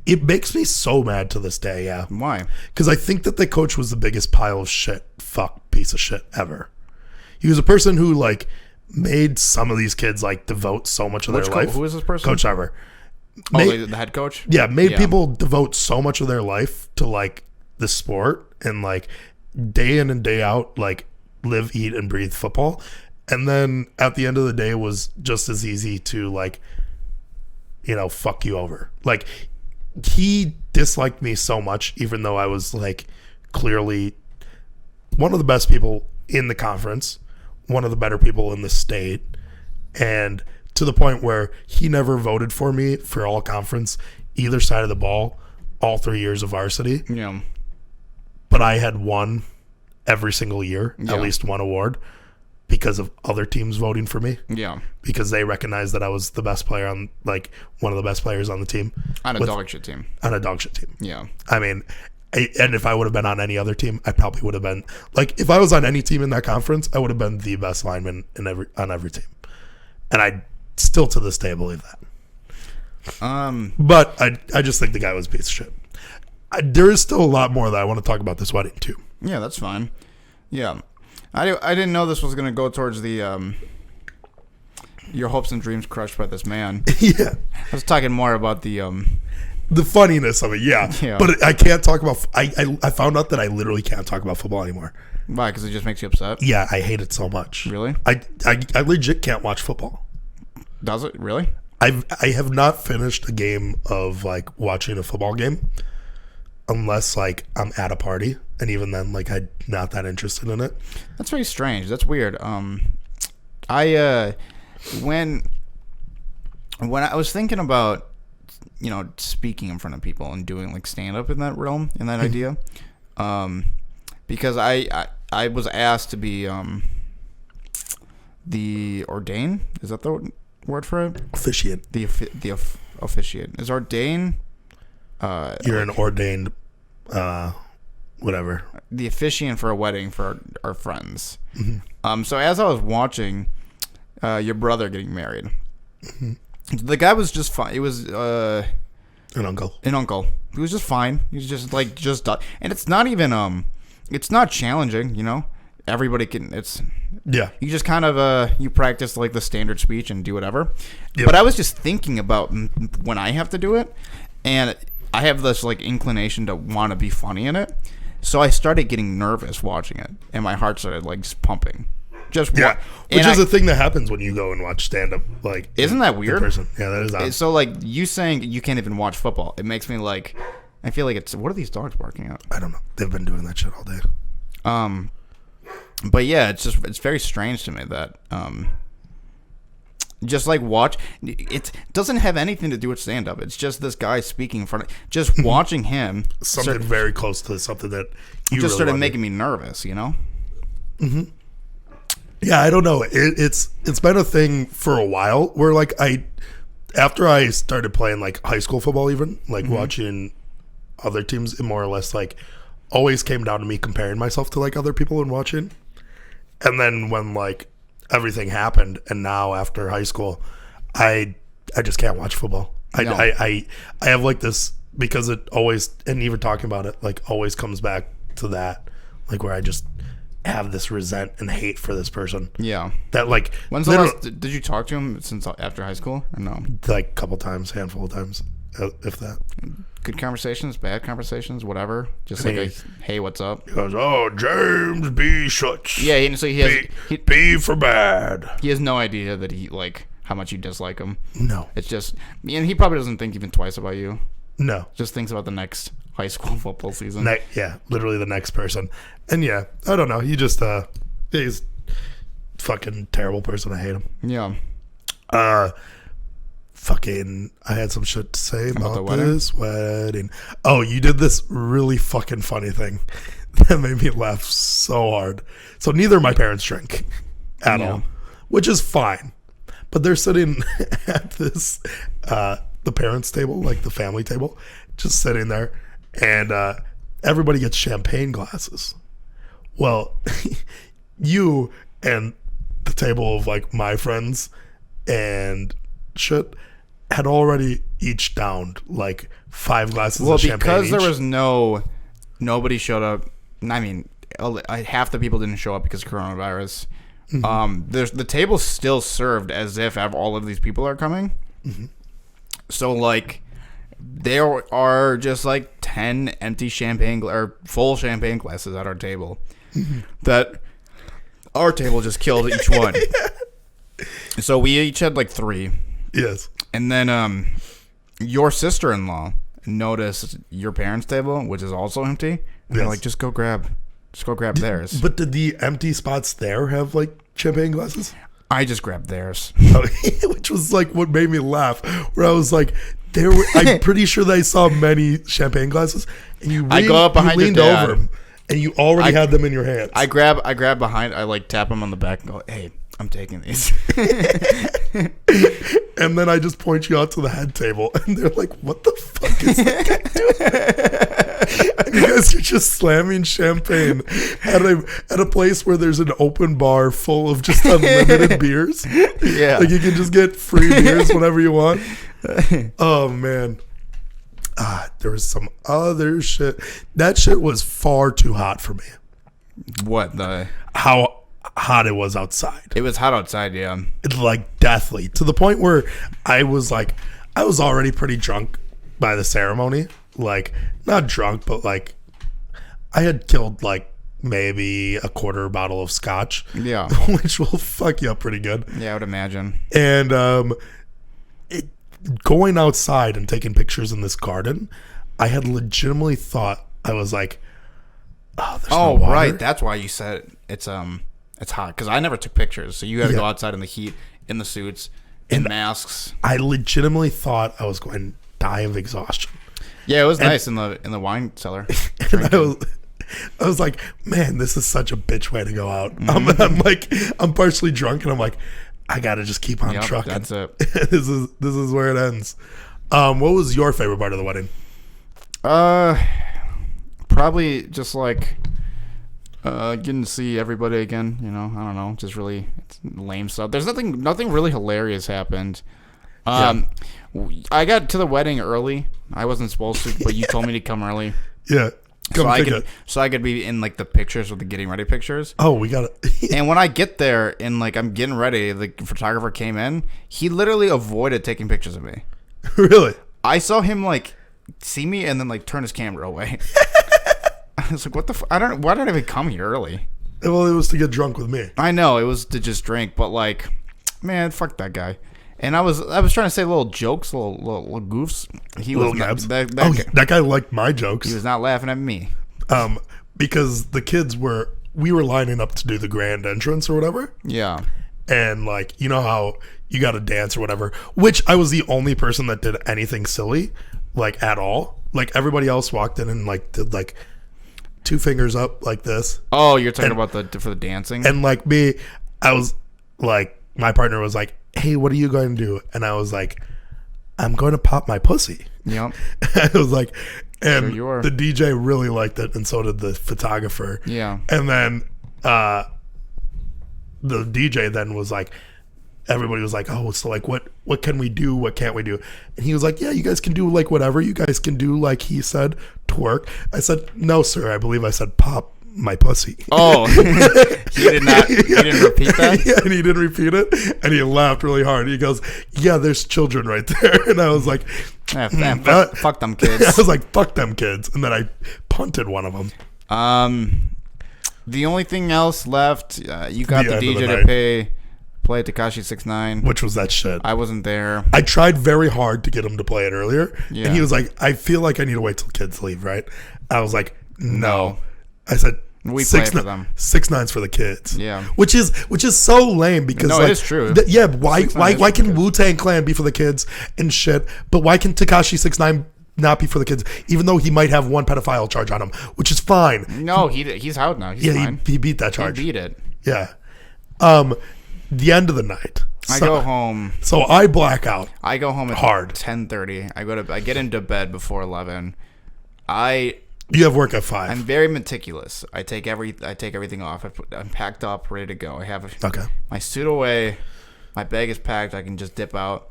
It makes me so mad to this day, yeah. Why? Because I think that the coach was the biggest pile of shit, piece of shit ever. He was a person who, like, made some of these kids, like, devote so much of their life. Who is this person? Coach Ever. The head coach? Yeah, made people devote so much of their life to, like, the sport and, like, day in and day out, like, live, eat, and breathe football. And then at the end of the day, it was just as easy to, like, you know, fuck you over. Like, he disliked me so much, even though I was, like, clearly one of the best people in the conference, one of the better people in the state, and to the point where he never voted for me for all conference, either side of the ball, all 3 years of varsity. Yeah. But I had won every single year, at least one award, because of other teams voting for me. Yeah. Because they recognized that I was the best player on, like, one of the best players on the team. On a dog shit team. On a dog shit team. Yeah. I mean, and if I would have been on any other team, I probably would have been, like, if I was on any team in that conference, I would have been the best lineman on every team. And I still to this day believe that. But I just think the guy was a piece of shit. There is still a lot more that I want to talk about this wedding too. Yeah, that's fine. Yeah. I didn't know this was going to go towards the your hopes and dreams crushed by this man. Yeah. I was talking more about the funniness of it, yeah. But I can't talk about I found out that I literally can't talk about football anymore. Why? Because it just makes you upset? Yeah, I hate it so much. Really? I legit can't watch football. Does it really? I have not finished a game of, like, watching a football game unless, like, I'm at a party, and even then, like, I'm not that interested in it. That's very strange. That's weird. I when I was thinking about, you know, speaking in front of people and doing, like, stand up in that realm, in that idea, because I was asked to be the ordain. Is that the word for it? Officiant. The officiant. Is ordain You're an ordained, whatever. The officiant for a wedding for our friends. So as I was watching your brother getting married, the guy was just fine. It was An uncle. He was just fine. He was just like and it's not even it's not challenging. You know, everybody can. It's Yeah. you just kind of you practice like the standard speech and do whatever. Yep. But I was just thinking about when I have to do it, and I have this like inclination to want to be funny in it. So I started getting nervous watching it, and my heart started like just pumping. Just Yeah, which is a thing that happens when you go and watch stand-up. Like, isn't that weird? In person. Yeah, that is odd. So like you saying you can't even watch football, it makes me like, I feel like it's, what are these dogs barking at? I don't know. They've been doing that shit all day. But yeah, it's very strange to me that just like watch, it doesn't have anything to do with stand-up. It's just this guy speaking in front of, just watching him. Something very close to something that you just really started wanted. making me nervous, you know? Yeah, I don't know. It's been a thing for a while where like after I started playing like high school football, even like watching other teams, it more or less like always came down to me comparing myself to like other people and watching. And then when like everything happened, and now after high school, I just can't watch football. No. I have like this, because it always, and even talking about it, like always comes back to that, like where I just have this resent and hate for this person. Yeah. That like, When's the last, did you talk to him since after high school or no? like a couple times, handful of times, if that. Good conversations, bad conversations, whatever. Just like a, hey, what's up? He goes, oh, James B. Schutz. Yeah, and so he B for bad. he has no idea that he like how much you dislike him. No. It's just, and he probably doesn't think even twice about you. No. Just thinks about the next high school football season. Yeah, literally the next person. And yeah, I don't know. He just, he's fucking terrible person. I hate him. Yeah. Fucking, I had some shit to say About the about wedding? this wedding. Oh, you did this really fucking funny thing that made me laugh so hard. So neither of my parents drink at Yeah. all, which is fine. But they're sitting at this, the parents' table, like the family table, just sitting there, and everybody gets champagne glasses. Well, you and the table of like my friends and shit had already each downed like 5 glasses of champagne. Well, because each. there was nobody showed up. I mean, half the people didn't show up because of coronavirus. There's the table still served as if all of these people are coming. So like, there are just like 10 empty champagne or full champagne glasses at our table that our table just killed each one. So we each had like 3. Yes. And then your sister-in-law noticed your parents' table, which is also empty. And they're like, just go grab theirs. But did the empty spots there have like champagne glasses? I just grabbed theirs. Which was like what made me laugh. Where I was like, I'm pretty sure that I saw many champagne glasses, and you I go up behind you leaned your dad. over them, and you already had them in your hands. I grab behind. I like tap him on the back and go, "Hey, I'm taking these." And then I just point you out to the head table, and they're like, "What the fuck is that guy doing?" And you guys are just slamming champagne at a place where there's an open bar full of just unlimited beers. Yeah, like you can just get free beers whenever you want. Oh man. There was some other shit. That shit was far too hot for me. What How hot it was outside. It was hot outside, yeah. It's like deathly, to the point where I was already pretty drunk by the ceremony. Like, not drunk, but like I had killed like maybe a quarter bottle of scotch. Yeah. Which will fuck you up pretty good. Yeah, I would imagine. And going outside and taking pictures in this garden, I had legitimately thought, I was like, oh, there's no water. Right. That's why you said it's hot, because I never took pictures. So you had to go outside in the heat, in the suits, in masks. I legitimately thought I was going to die of exhaustion. Yeah, it was nice in the wine cellar. And I was like, man, this is such a bitch way to go out. I'm partially drunk, and I'm like, I gotta just keep on trucking. That's it. This is where it ends. What was your favorite part of the wedding? Probably just like getting to see everybody again. You know, I don't know, just really lame stuff. There's nothing really hilarious happened. I got to the wedding early. I wasn't supposed to, but you told me to come early. Yeah. Come so I could be in like the pictures with the getting ready pictures. Oh, we got it. And when I get there and like I'm getting ready, the photographer came in. He literally avoided taking pictures of me. Really? I saw him like see me and then like turn his camera away. I was like, what the why did I even come here early? Well, it was to get drunk with me. I know, it was to just drink, but like, man, fuck that guy. And I was trying to say little jokes, little goofs. He little was gabs. that That guy liked my jokes. He was not laughing at me. Because the kids we were lining up to do the grand entrance or whatever. Yeah. And like, you know how you got to dance or whatever, which I was the only person that did anything silly, like at all. Like everybody else walked in and like did like 2 fingers up like this. Oh, you're talking about for the dancing? And like me, I was like, my partner was like, hey, what are you going to do? And I was like, I'm going to pop my pussy. Yep. I was like, and sure the DJ really liked it, and so did the photographer. Yeah. And then the DJ then was like, everybody was like, oh, so like what can we do? What can't we do? And he was like, yeah, you guys can do like whatever. You guys can do, like he said, twerk. I said, no, sir. I believe I said pop my pussy. Oh, he didn't repeat that? Yeah, and he didn't repeat it. And he laughed really hard. He goes, yeah, there's children right there. And I was like, man, fuck them kids. I was like, fuck them kids. And then I punted one of them. The only thing else left, you got the DJ to play Tekashi 6ix9ine. Which was that shit. I wasn't there. I tried very hard to get him to play it earlier. Yeah. And he was like, I feel like I need to wait till kids leave, right? I was like, no. I said, we play for them. 6ix9ine's for the kids. Yeah. Which is so lame because no, like, it is true. Why can Wu-Tang Clan be for the kids and shit, but why can Tekashi 6ix9ine not be for the kids, even though he might have one pedophile charge on him, which is fine. No, he's out now. He's fine. He beat that charge. He beat it. Yeah. The end of the night. I go home. So I black out. I go home at hard. 10:30. I get into bed before 11. You have work at 5. I'm very meticulous. I take everything off. I'm packed up, ready to go. I have my suit away. My bag is packed. I can just dip out.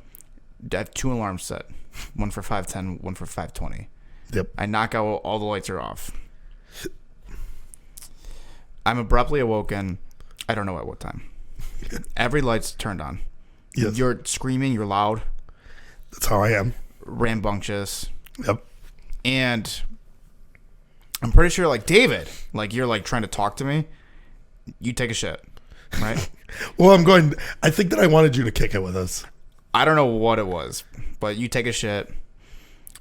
I have 2 alarms set. One for 5:10, one for 5:20. Yep. I knock out, all the lights are off. I'm abruptly awoken. I don't know at what time. Every light's turned on. Yes. You're screaming. You're loud. That's how I am. Rambunctious. Yep. And I'm pretty sure, like, David, like, you're, like, trying to talk to me. You take a shit, right? Well, I think that I wanted you to kick it with us. I don't know what it was, but you take a shit.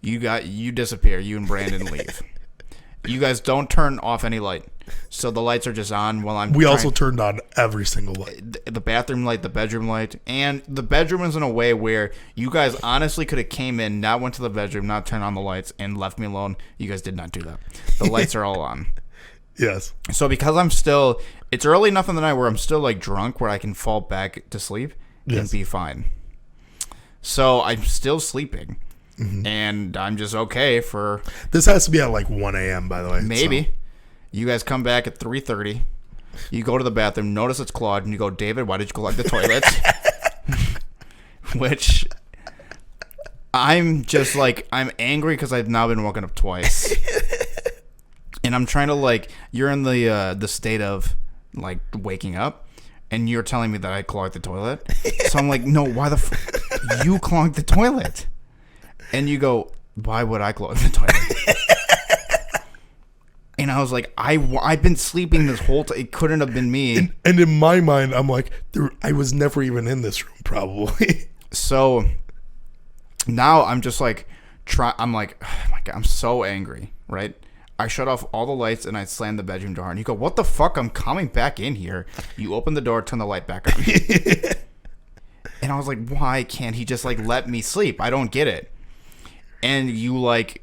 You disappear. You and Brandon leave. You guys don't turn off any light. So the lights are just on while We also turned on every single light. The bathroom light, the bedroom light, and the bedroom is in a way where you guys honestly could have came in, not went to the bedroom, not turned on the lights, and left me alone. You guys did not do that. The lights are all on. Yes. So because it's early enough in the night where I'm still like drunk where I can fall back to sleep and be fine. So I'm still sleeping. Mm-hmm. And I'm just okay for... This has to be at like 1 a.m., by the way. Maybe. So. You guys come back at 3:30. You go to the bathroom, notice it's clogged, and you go, David, why did you clog the toilet? Which... I'm just like... I'm angry because I've now been woken up twice. And I'm trying to like... You're in the state of like waking up. And you're telling me that I clogged the toilet. So I'm like, no, why the you clogged the toilet? And you go, why would I clog the toilet? And I was like, I've been sleeping this whole time. It couldn't have been me. And in my mind, I'm like, I was never even in this room, probably. So now I'm just like, I'm like, oh my God, I'm so angry, right? I shut off all the lights and I slammed the bedroom door. And you go, what the fuck? I'm coming back in here. You open the door, turn the light back on. And I was like, why can't he just like let me sleep? I don't get it. And you like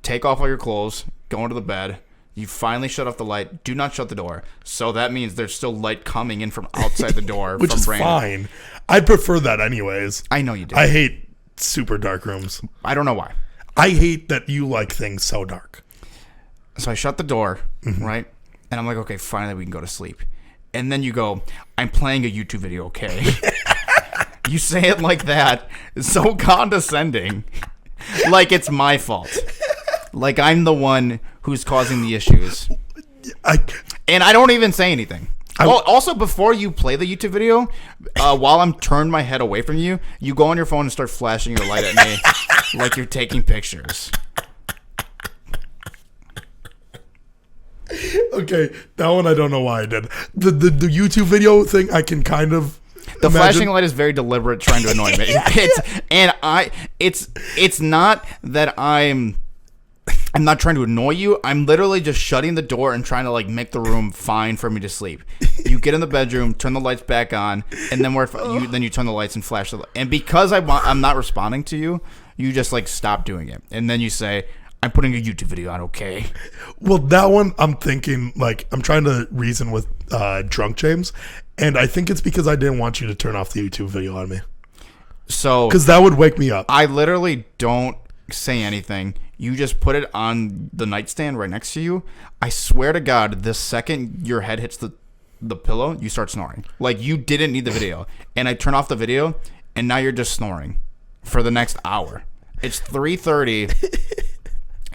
take off all your clothes, go into the bed. You finally shut off the light. Do not shut the door. So that means there's still light coming in from outside the door. Which from is Brandon. Fine. I'd prefer that anyways. I know you do. I hate super dark rooms. I don't know why. I hate that you like things so dark. So I shut the door, right? And I'm like, okay, finally we can go to sleep. And then you go, I'm playing a YouTube video, okay? You say it like that, so condescending. Like it's my fault. Like I'm the one who's causing the issues. And I don't even say anything. Well, also, before you play the YouTube video, while I'm turned my head away from you, you go on your phone and start flashing your light at me like you're taking pictures. Okay, that one I don't know why I did. The YouTube video thing I can kind of the flashing light is very deliberate, trying to annoy me. It's not that I'm not trying to annoy you. I'm literally just shutting the door and trying to like make the room fine for me to sleep. You get in the bedroom, turn the lights back on, and then you turn the lights and flash the light. And because I'm not responding to you, you just like stop doing it. And then you say, I'm putting a YouTube video on, okay? Well, that one I'm thinking, like, I'm trying to reason with Drunk James, and I think it's because I didn't want you to turn off the YouTube video on me. So, because that would wake me up. I literally don't say anything. You just put it on the nightstand right next to you. I swear to God, the second your head hits the pillow, you start snoring. Like, you didn't need the video. And I turn off the video, and now you're just snoring for the next hour. It's 3:30.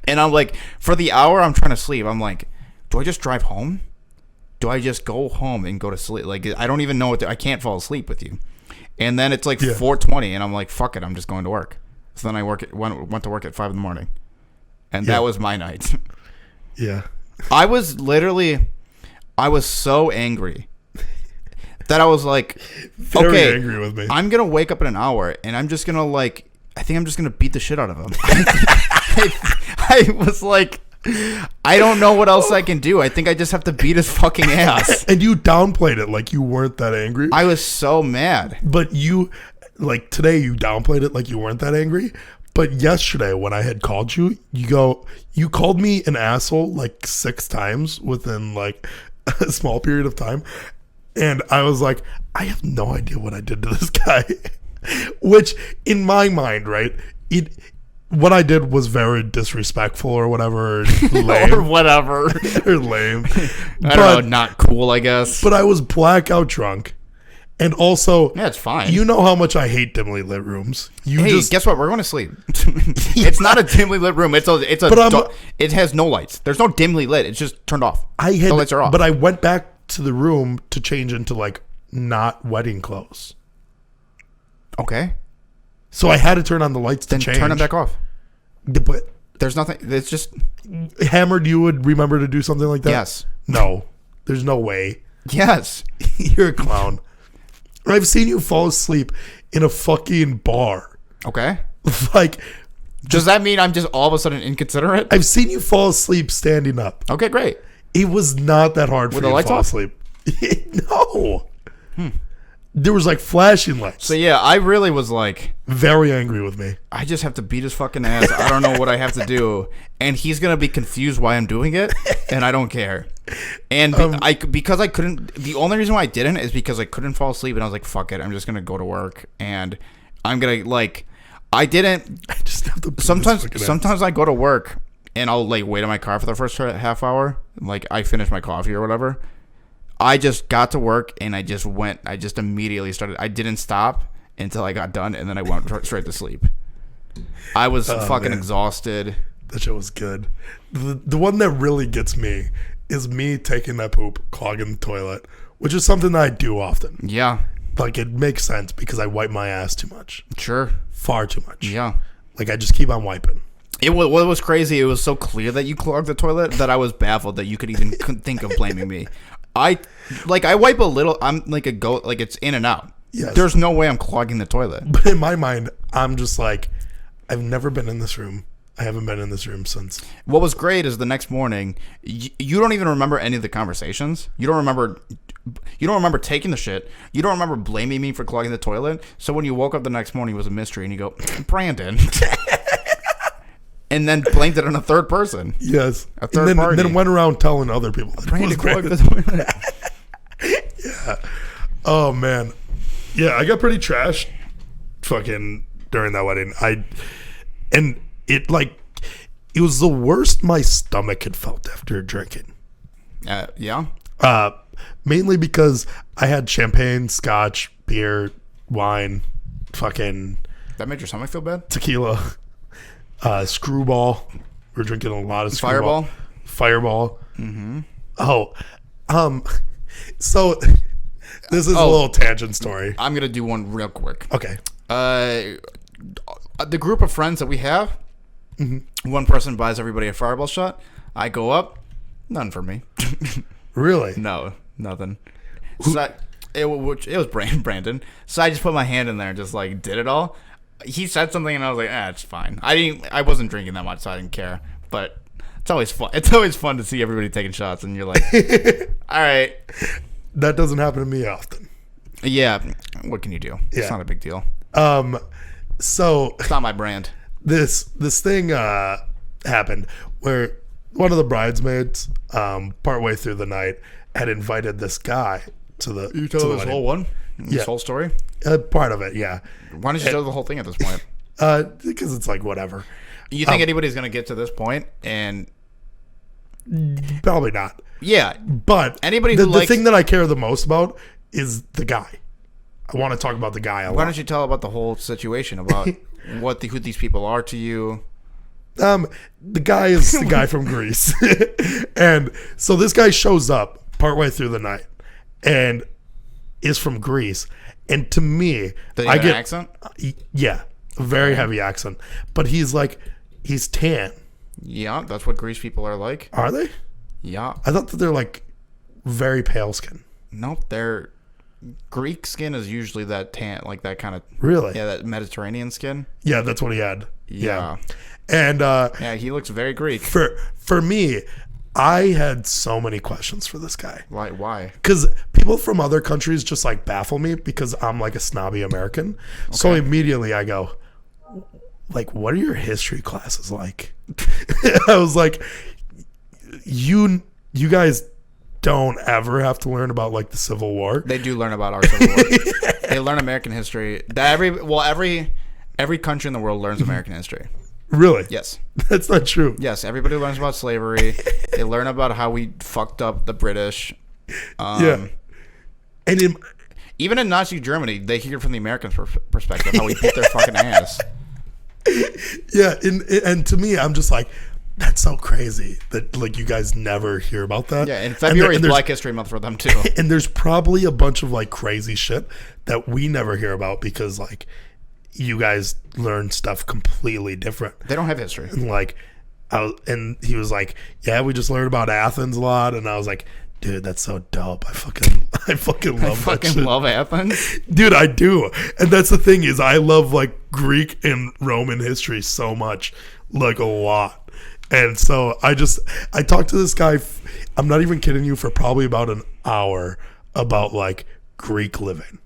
And I'm like, for the hour I'm trying to sleep, I'm like, do I just drive home? Do I just go home and go to sleep? Like, I don't even know what I can't fall asleep with you. And then it's like 4:20, and I'm like, fuck it, I'm just going to work. So then I went to work at 5 in the morning. And that was my night. Yeah. I was so angry that I was like, very angry with me. I'm going to wake up in an hour, and I'm just going to like, I think I'm just going to beat the shit out of him. I was like, I don't know what else I can do. I think I just have to beat his fucking ass. And you downplayed it like you weren't that angry. I was so mad. But you, like today, you downplayed it like you weren't that angry. But yesterday, when I had called you, you called me an asshole like 6 times within like a small period of time. And I was like, I have no idea what I did to this guy. Which, in my mind, right, what I did was very disrespectful or whatever, lame. Or whatever. Or lame. I don't know, not cool, I guess. But I was blackout drunk. And also, yeah, it's fine. You know how much I hate dimly lit rooms. Guess what? We're going to sleep. It's not a dimly lit room. It has no lights. There's no dimly lit. It's just turned off. The lights are off. But I went back to the room to change into like not wedding clothes. Okay. So I had to turn on the lights to change. Turn them back off. But there's nothing. It's just Hammered. You would remember to do something like that? Yes. No. There's no way. Yes. You're a clown. I've seen you fall asleep in a fucking bar. Okay. Like, does that mean I'm just all of a sudden inconsiderate? I've seen you fall asleep standing up. Okay, great. It was not that hard for you to fall asleep. No. There was like flashing lights. So yeah, I really was like very angry with me. I just have to beat his fucking ass. I don't know what I have to do, and he's gonna be confused why I'm doing it, and I don't care. And because I couldn't. The only reason why I didn't is because I couldn't fall asleep, and I was like, "Fuck it, I'm just gonna go to work," and I'm gonna like. I didn't. I just have to. Sometimes I go to work and I'll like wait in my car for the first half hour. Like I finish my coffee or whatever. I just got to work and I just immediately started. I didn't stop until I got done, and then I went straight to sleep. I was fucking exhausted. That shit was good. The one that really gets me is me taking that poop, clogging the toilet, which is something that I do often. Yeah. Like, it makes sense because I wipe my ass too much. Sure. Far too much. Yeah. Like, I just keep on wiping. What was crazy, it was so clear that you clogged the toilet that I was baffled that you could even think of blaming me. I wipe a little. I'm like a goat. Like, it's in and out. Yes. There's no way I'm clogging the toilet. But in my mind, I'm just like, I've never been in this room. I haven't been in this room since. What was great is the next morning, you don't even remember any of the conversations. You don't remember taking the shit. You don't remember blaming me for clogging the toilet. So when you woke up the next morning, it was a mystery, and you go, Brandon. And then blamed it on a third person. Yes. A third party. Then went around telling other people that Brandon clogged the toilet. Yeah. Oh, man. Yeah, I got pretty trashed fucking during that wedding. And it was the worst my stomach had felt after drinking. Yeah. Mainly because I had champagne, scotch, beer, wine, fucking That made your stomach feel bad? tequila, screwball. We're drinking a lot of screwball. Fireball. Mm-hmm. Oh, so this is a little tangent story. I'm gonna do one real quick. Okay. The group of friends that we have, one person buys everybody a Fireball shot. I go up, none for me. Really? No, nothing. So it was Brandon. So I just put my hand in there and just like did it all. He said something and I was like, it's fine. I wasn't drinking that much, so I didn't care. But it's always fun. It's always fun to see everybody taking shots, and you're like, all right. That doesn't happen to me often. Yeah. What can you do? Yeah. It's not a big deal. So It's not my brand. this thing happened where one of the bridesmaids, partway through the night, had invited this guy to the. You tell this whole one? This whole story? Part of it, yeah. Why don't you tell the whole thing at this point? Because it's like whatever. You think anybody's gonna get to this point and Probably not. yeah, But anybody the who likes, thing that I care the most about is the guy. I want to talk about the guy a lot. why don't you tell about the whole situation about who these people are to you? The guy is the guy from Greece. And so this guy shows up partway through the night and is from Greece. And to me, Does he I have get an accent? Yeah, a very heavy accent. But he's tan. Yeah, that's what Greece people are like. Are they? Yeah. I thought that they're like very pale skin. Nope, their Greek skin is usually that tan, like that kind of Really? yeah, that Mediterranean skin. Yeah, that's what he had. Yeah. And Yeah, he looks very Greek. for me, I had so many questions for this guy. Why? Because people from other countries just like baffle me because I'm like a snobby American. So immediately I go, like, what are your history classes like? I was like, you guys don't ever have to learn about like the Civil War. They do learn about our Civil War. They learn American history. Every country in the world learns American history. Really? Yes. That's not true. Yes, everybody learns about slavery. They learn about how we fucked up the British. Yeah. And Even in Nazi Germany, they hear from the Americans' perspective how we beat their fucking ass. yeah, and to me, I'm just like, that's so crazy that like you guys never hear about that. Yeah, and February is Black History Month for them too. And there's probably a bunch of like crazy shit that we never hear about because like you guys learn stuff completely different. They don't have history. And like, and he was like, yeah, we just learned about Athens a lot, and I was like, dude, that's so dope. I fucking love that shit. Love Athens. Dude, I do. And that's the thing is I love like Greek and Roman history so much, like a lot. And so I talked to this guy, I'm not even kidding you, for probably about an hour about like Greek living.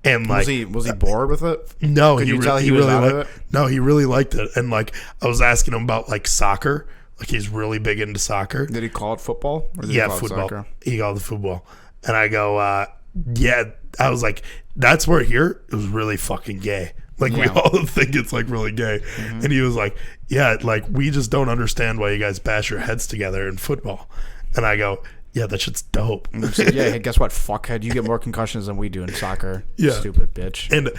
And like, was he bored with it? No, Could you tell he was really out of liked, it? No, he really liked it. And like I was asking him about like soccer. Like he's really big into soccer. Did he call it football? Or did Yeah, he call football. It soccer? He called it football. And I go, yeah. I was like, that's where here it was really fucking gay. Like we Yeah. all think it's like really gay. Mm-hmm. And he was like, yeah, like we just don't understand why you guys bash your heads together in football. And I go, yeah, that shit's dope. And he said, yeah, hey, guess what, fuckhead? You get more concussions than we do in soccer. Yeah. Stupid bitch. And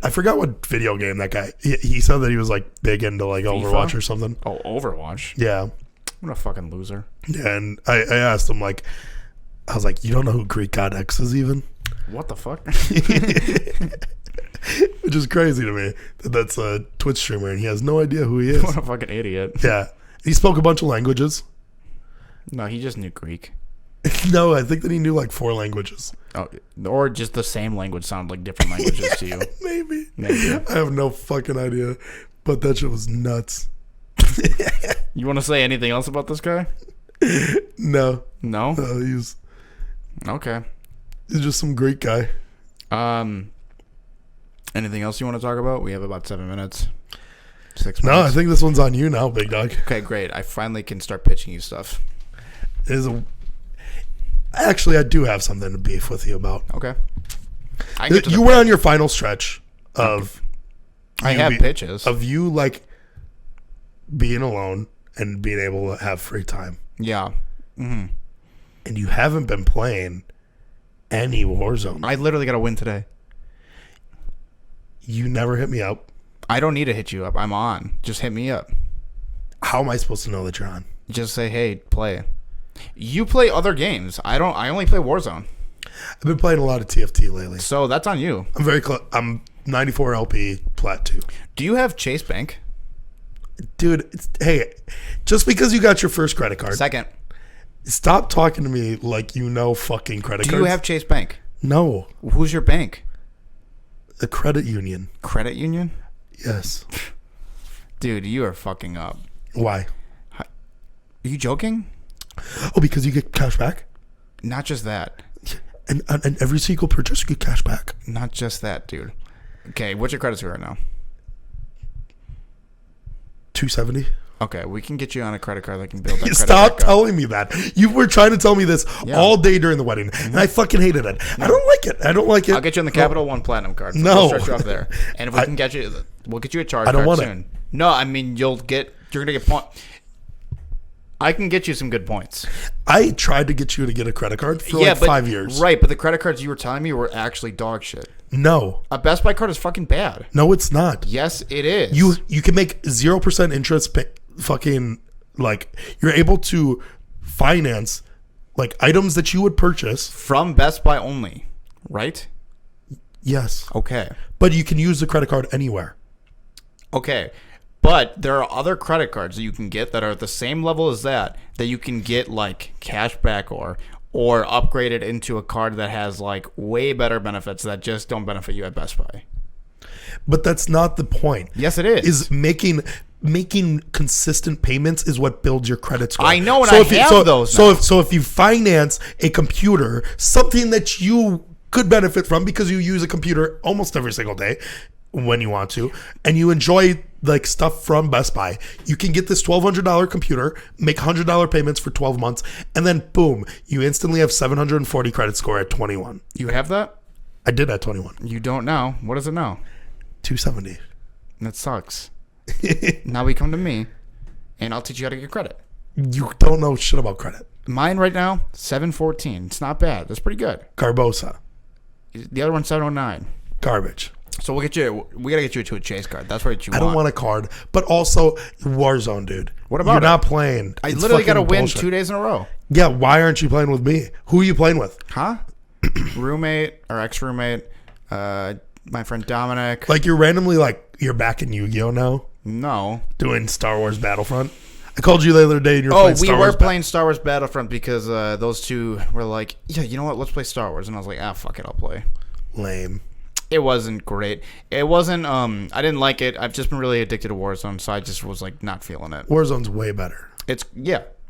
I forgot what video game that guy, he said that he was like big into like Overwatch or something. Oh, Overwatch? Yeah. What a fucking loser. Yeah, and I asked him like, I was like, you don't know who Greek God X is even? What the fuck? Which is crazy to me that's a Twitch streamer and he has no idea who he is. What a fucking idiot. Yeah. He spoke a bunch of languages. No, he just knew Greek. No, I think that he knew like 4 languages. Oh, or just the same language sounded like different languages to you. Maybe. Maybe. I have no fucking idea. But that shit was nuts. You want to say anything else about this guy? No. No? He's Okay. just some Greek guy. Anything else you want to talk about? We have about 7 minutes. 6 minutes. No, I think this one's on you now, big dog. Okay, great. I finally can start pitching you stuff. Actually, I do have something to beef with you about. Okay. You were on your final stretch of I have pitches. of you like being alone and being able to have free time. Yeah. And you haven't been playing any Warzone. I literally got to win today. You never hit me up. I don't need to hit you up. I'm on. Just hit me up. How am I supposed to know that you're on? Just say, hey, play. You play other games. I only play Warzone. I've been playing a lot of TFT lately. So that's on you. I'm very close. I'm 94 LP Plat 2. Do you have Chase Bank? Dude, hey, just because you got your first credit card. Second. Stop talking to me like you know fucking credit cards. Do you have Chase Bank? No. Who's your bank? The credit union. Credit union? Yes. Dude, you are fucking up. Why? Are you joking? Oh, because you get cash back? Not just that. And every single purchase, you get cash back. Not just that, dude. Okay, what's your credit score right now? 270. Okay, we can get you on a credit card that can build that credit Stop back up. telling me that. You were trying to tell me this all day during the wedding, and I fucking hated it. I don't like it. I don't like it. I'll get you on the Capital One Platinum card. No. We'll start you off there. And if we can get you, we'll get you a charge I don't card want soon. it. No, I mean, you're going to get point. I can get you some good points. I tried to get you to get a credit card for like 5 years. Right, but the credit cards you were telling me were actually dog shit. No. A Best Buy card is fucking bad. No, it's not. Yes, it is. You can make 0% interest fucking, like, you're able to finance, like, items that you would purchase. From Best Buy only, right? Yes. Okay. But you can use the credit card anywhere. Okay. But there are other credit cards that you can get that are at the same level as that you can get like cash back or upgrade it into a card that has like way better benefits that just don't benefit you at Best Buy. But that's not the point. Yes, it is. Is making consistent payments is what builds your credit score. I know, and I have those now. So if you finance a computer, something that you could benefit from because you use a computer almost every single day when you want to, and you enjoy like stuff from Best Buy, you can get this $1,200 computer, make $100 payments for 12 months, and then boom, you instantly have 740 credit score at 21. You have that? I did at 21. You don't know. What is it now? 270. That sucks. Now we come to me, and I'll teach you how to get credit. You don't know shit about credit. Mine right now, 714. It's not bad. That's pretty good. Garbosa. The other one's 709. Garbage. So we gotta get you to a Chase card. That's what you want. I don't want a card, but also Warzone, dude. What about You're it? not playing. I It's literally fucking gotta win bullshit. 2 days in a row. Yeah, why aren't you playing with me? Who are you playing with? Huh? Roommate or ex-roommate, my friend Dominic. Like you're randomly like you're back in Yu-Gi-Oh now, No. doing Star Wars Battlefront. I called you the other day and you were playing Star Wars. Playing Star Wars Battlefront because those two were like, yeah, you know what? Let's play Star Wars. And I was like, fuck it, I'll play. Lame. It wasn't great. It wasn't. I didn't like it. I've just been really addicted to Warzone, so I just was like not feeling it. Warzone's way better. It's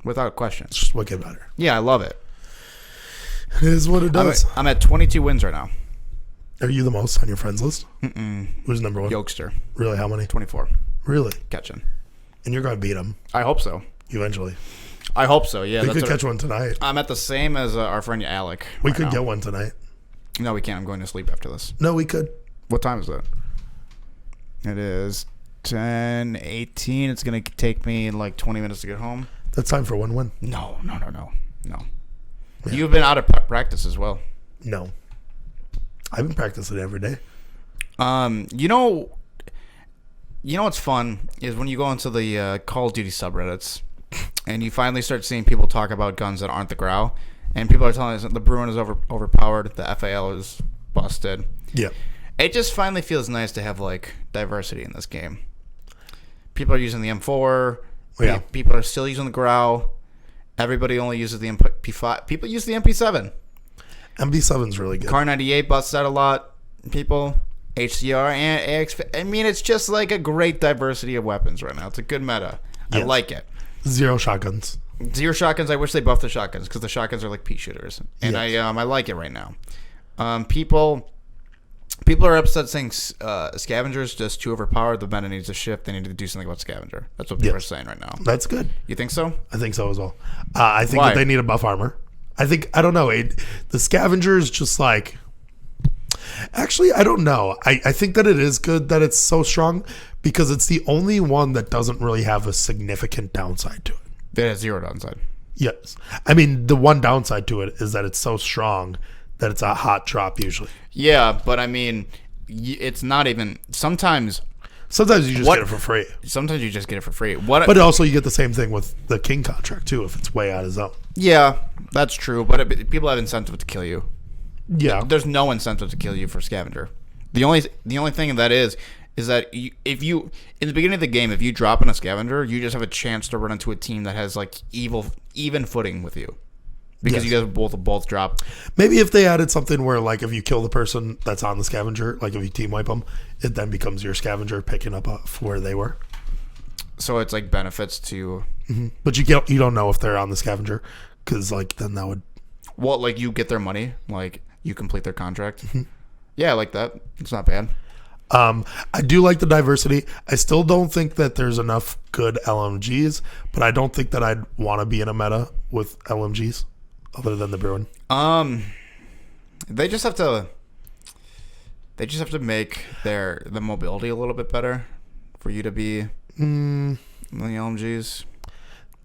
without question. It's just wicked better. Yeah, I love it. It is what it does. I'm at 22 wins right now. Are you the most on your friends list? Who's number one? Yokester, Really? How many? 24. Really? Catching. And you're gonna beat him I hope so. eventually. I hope so. Yeah, We that's could catch one tonight. I'm at the same as our friend Alec. We right could now. get one tonight. No, we can't. I'm going to sleep after this. No, we could. What time is it? It is 10:18. It's gonna take me like 20 minutes to get home. That's time for one win. No. Yeah. You've been out of practice as well. No. I've been practicing every day. You know what's fun is when you go into the Call of Duty subreddits and you finally start seeing people talk about guns that aren't the Grau, and people are telling us that the Bruin is overpowered, the FAL is busted. Yeah. It just finally feels nice to have like diversity in this game. People are using the M4. Yeah. People are still using the Grau. Everybody only uses the MP5. People use the MP7. MB7's really good. Car 98 busts out a lot. People. HCR and AX. I mean, it's just like a great diversity of weapons right now. It's a good meta. Yes. I like it. Zero shotguns. Zero shotguns. I wish they buffed the shotguns because the shotguns are like pea shooters, and Yes. I like it right now. People are upset saying Scavenger's just too overpowered. The meta needs to shift. They need to do something about Scavenger. That's what people are saying right now. That's good. You think so? I think so as well. I think Why? that they need a buff armor. I don't know. The Scavenger is just like, Actually, I don't know. I think that it is good that it's so strong because it's the only one that doesn't really have a significant downside to it. It has zero downside. Yes. I mean, the one downside to it is that it's so strong that it's a hot drop usually. Yeah, but I mean, it's not even. Sometimes you just get it for free. Sometimes you just get it for free. But also you get the same thing with the King contract too if it's way out of zone. Yeah, that's true. But people have incentive to kill you. Yeah. There's no incentive to kill you for scavenger. The only thing that is that if you in the beginning of the game, if you drop in a scavenger, you just have a chance to run into a team that has like even footing with you. Because you guys both drop. Maybe if they added something where, like, if you kill the person that's on the scavenger, like if you team wipe them, it then becomes your scavenger picking up off where they were. So it's like benefits to. Mm-hmm. But you don't know if they're on the scavenger because like then that would. Well, like you get their money, like you complete their contract. Mm-hmm. Yeah, I like that. It's not bad. I do like the diversity. I still don't think that there's enough good LMGs, but I don't think that I'd want to be in a meta with LMGs. Other than the Bruin, they just have to make the mobility a little bit better for you to be the LMGs.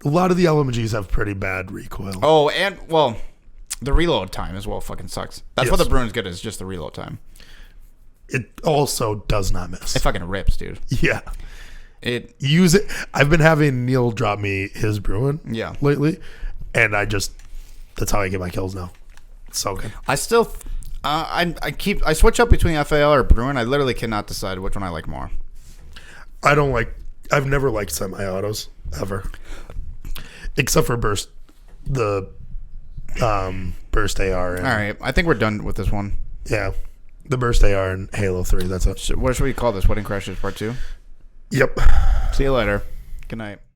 A lot of the LMGs have pretty bad recoil. Oh, and well, the reload time as well fucking sucks. That's what the Bruin's good is just the reload time. It also does not miss. It fucking rips, dude. Yeah. Use it. I've been having Neil drop me his Bruin lately, and that's how I get my kills now. It's so good. I still, I switch up between FAL or Bruin. I literally cannot decide which one I like more. I've never liked semi-autos ever, except for burst, the burst AR. All right, I think we're done with this one. Yeah, the burst AR and Halo 3. That's it. What should we call this? Wedding Crashes Part 2. Yep. See you later. Good night.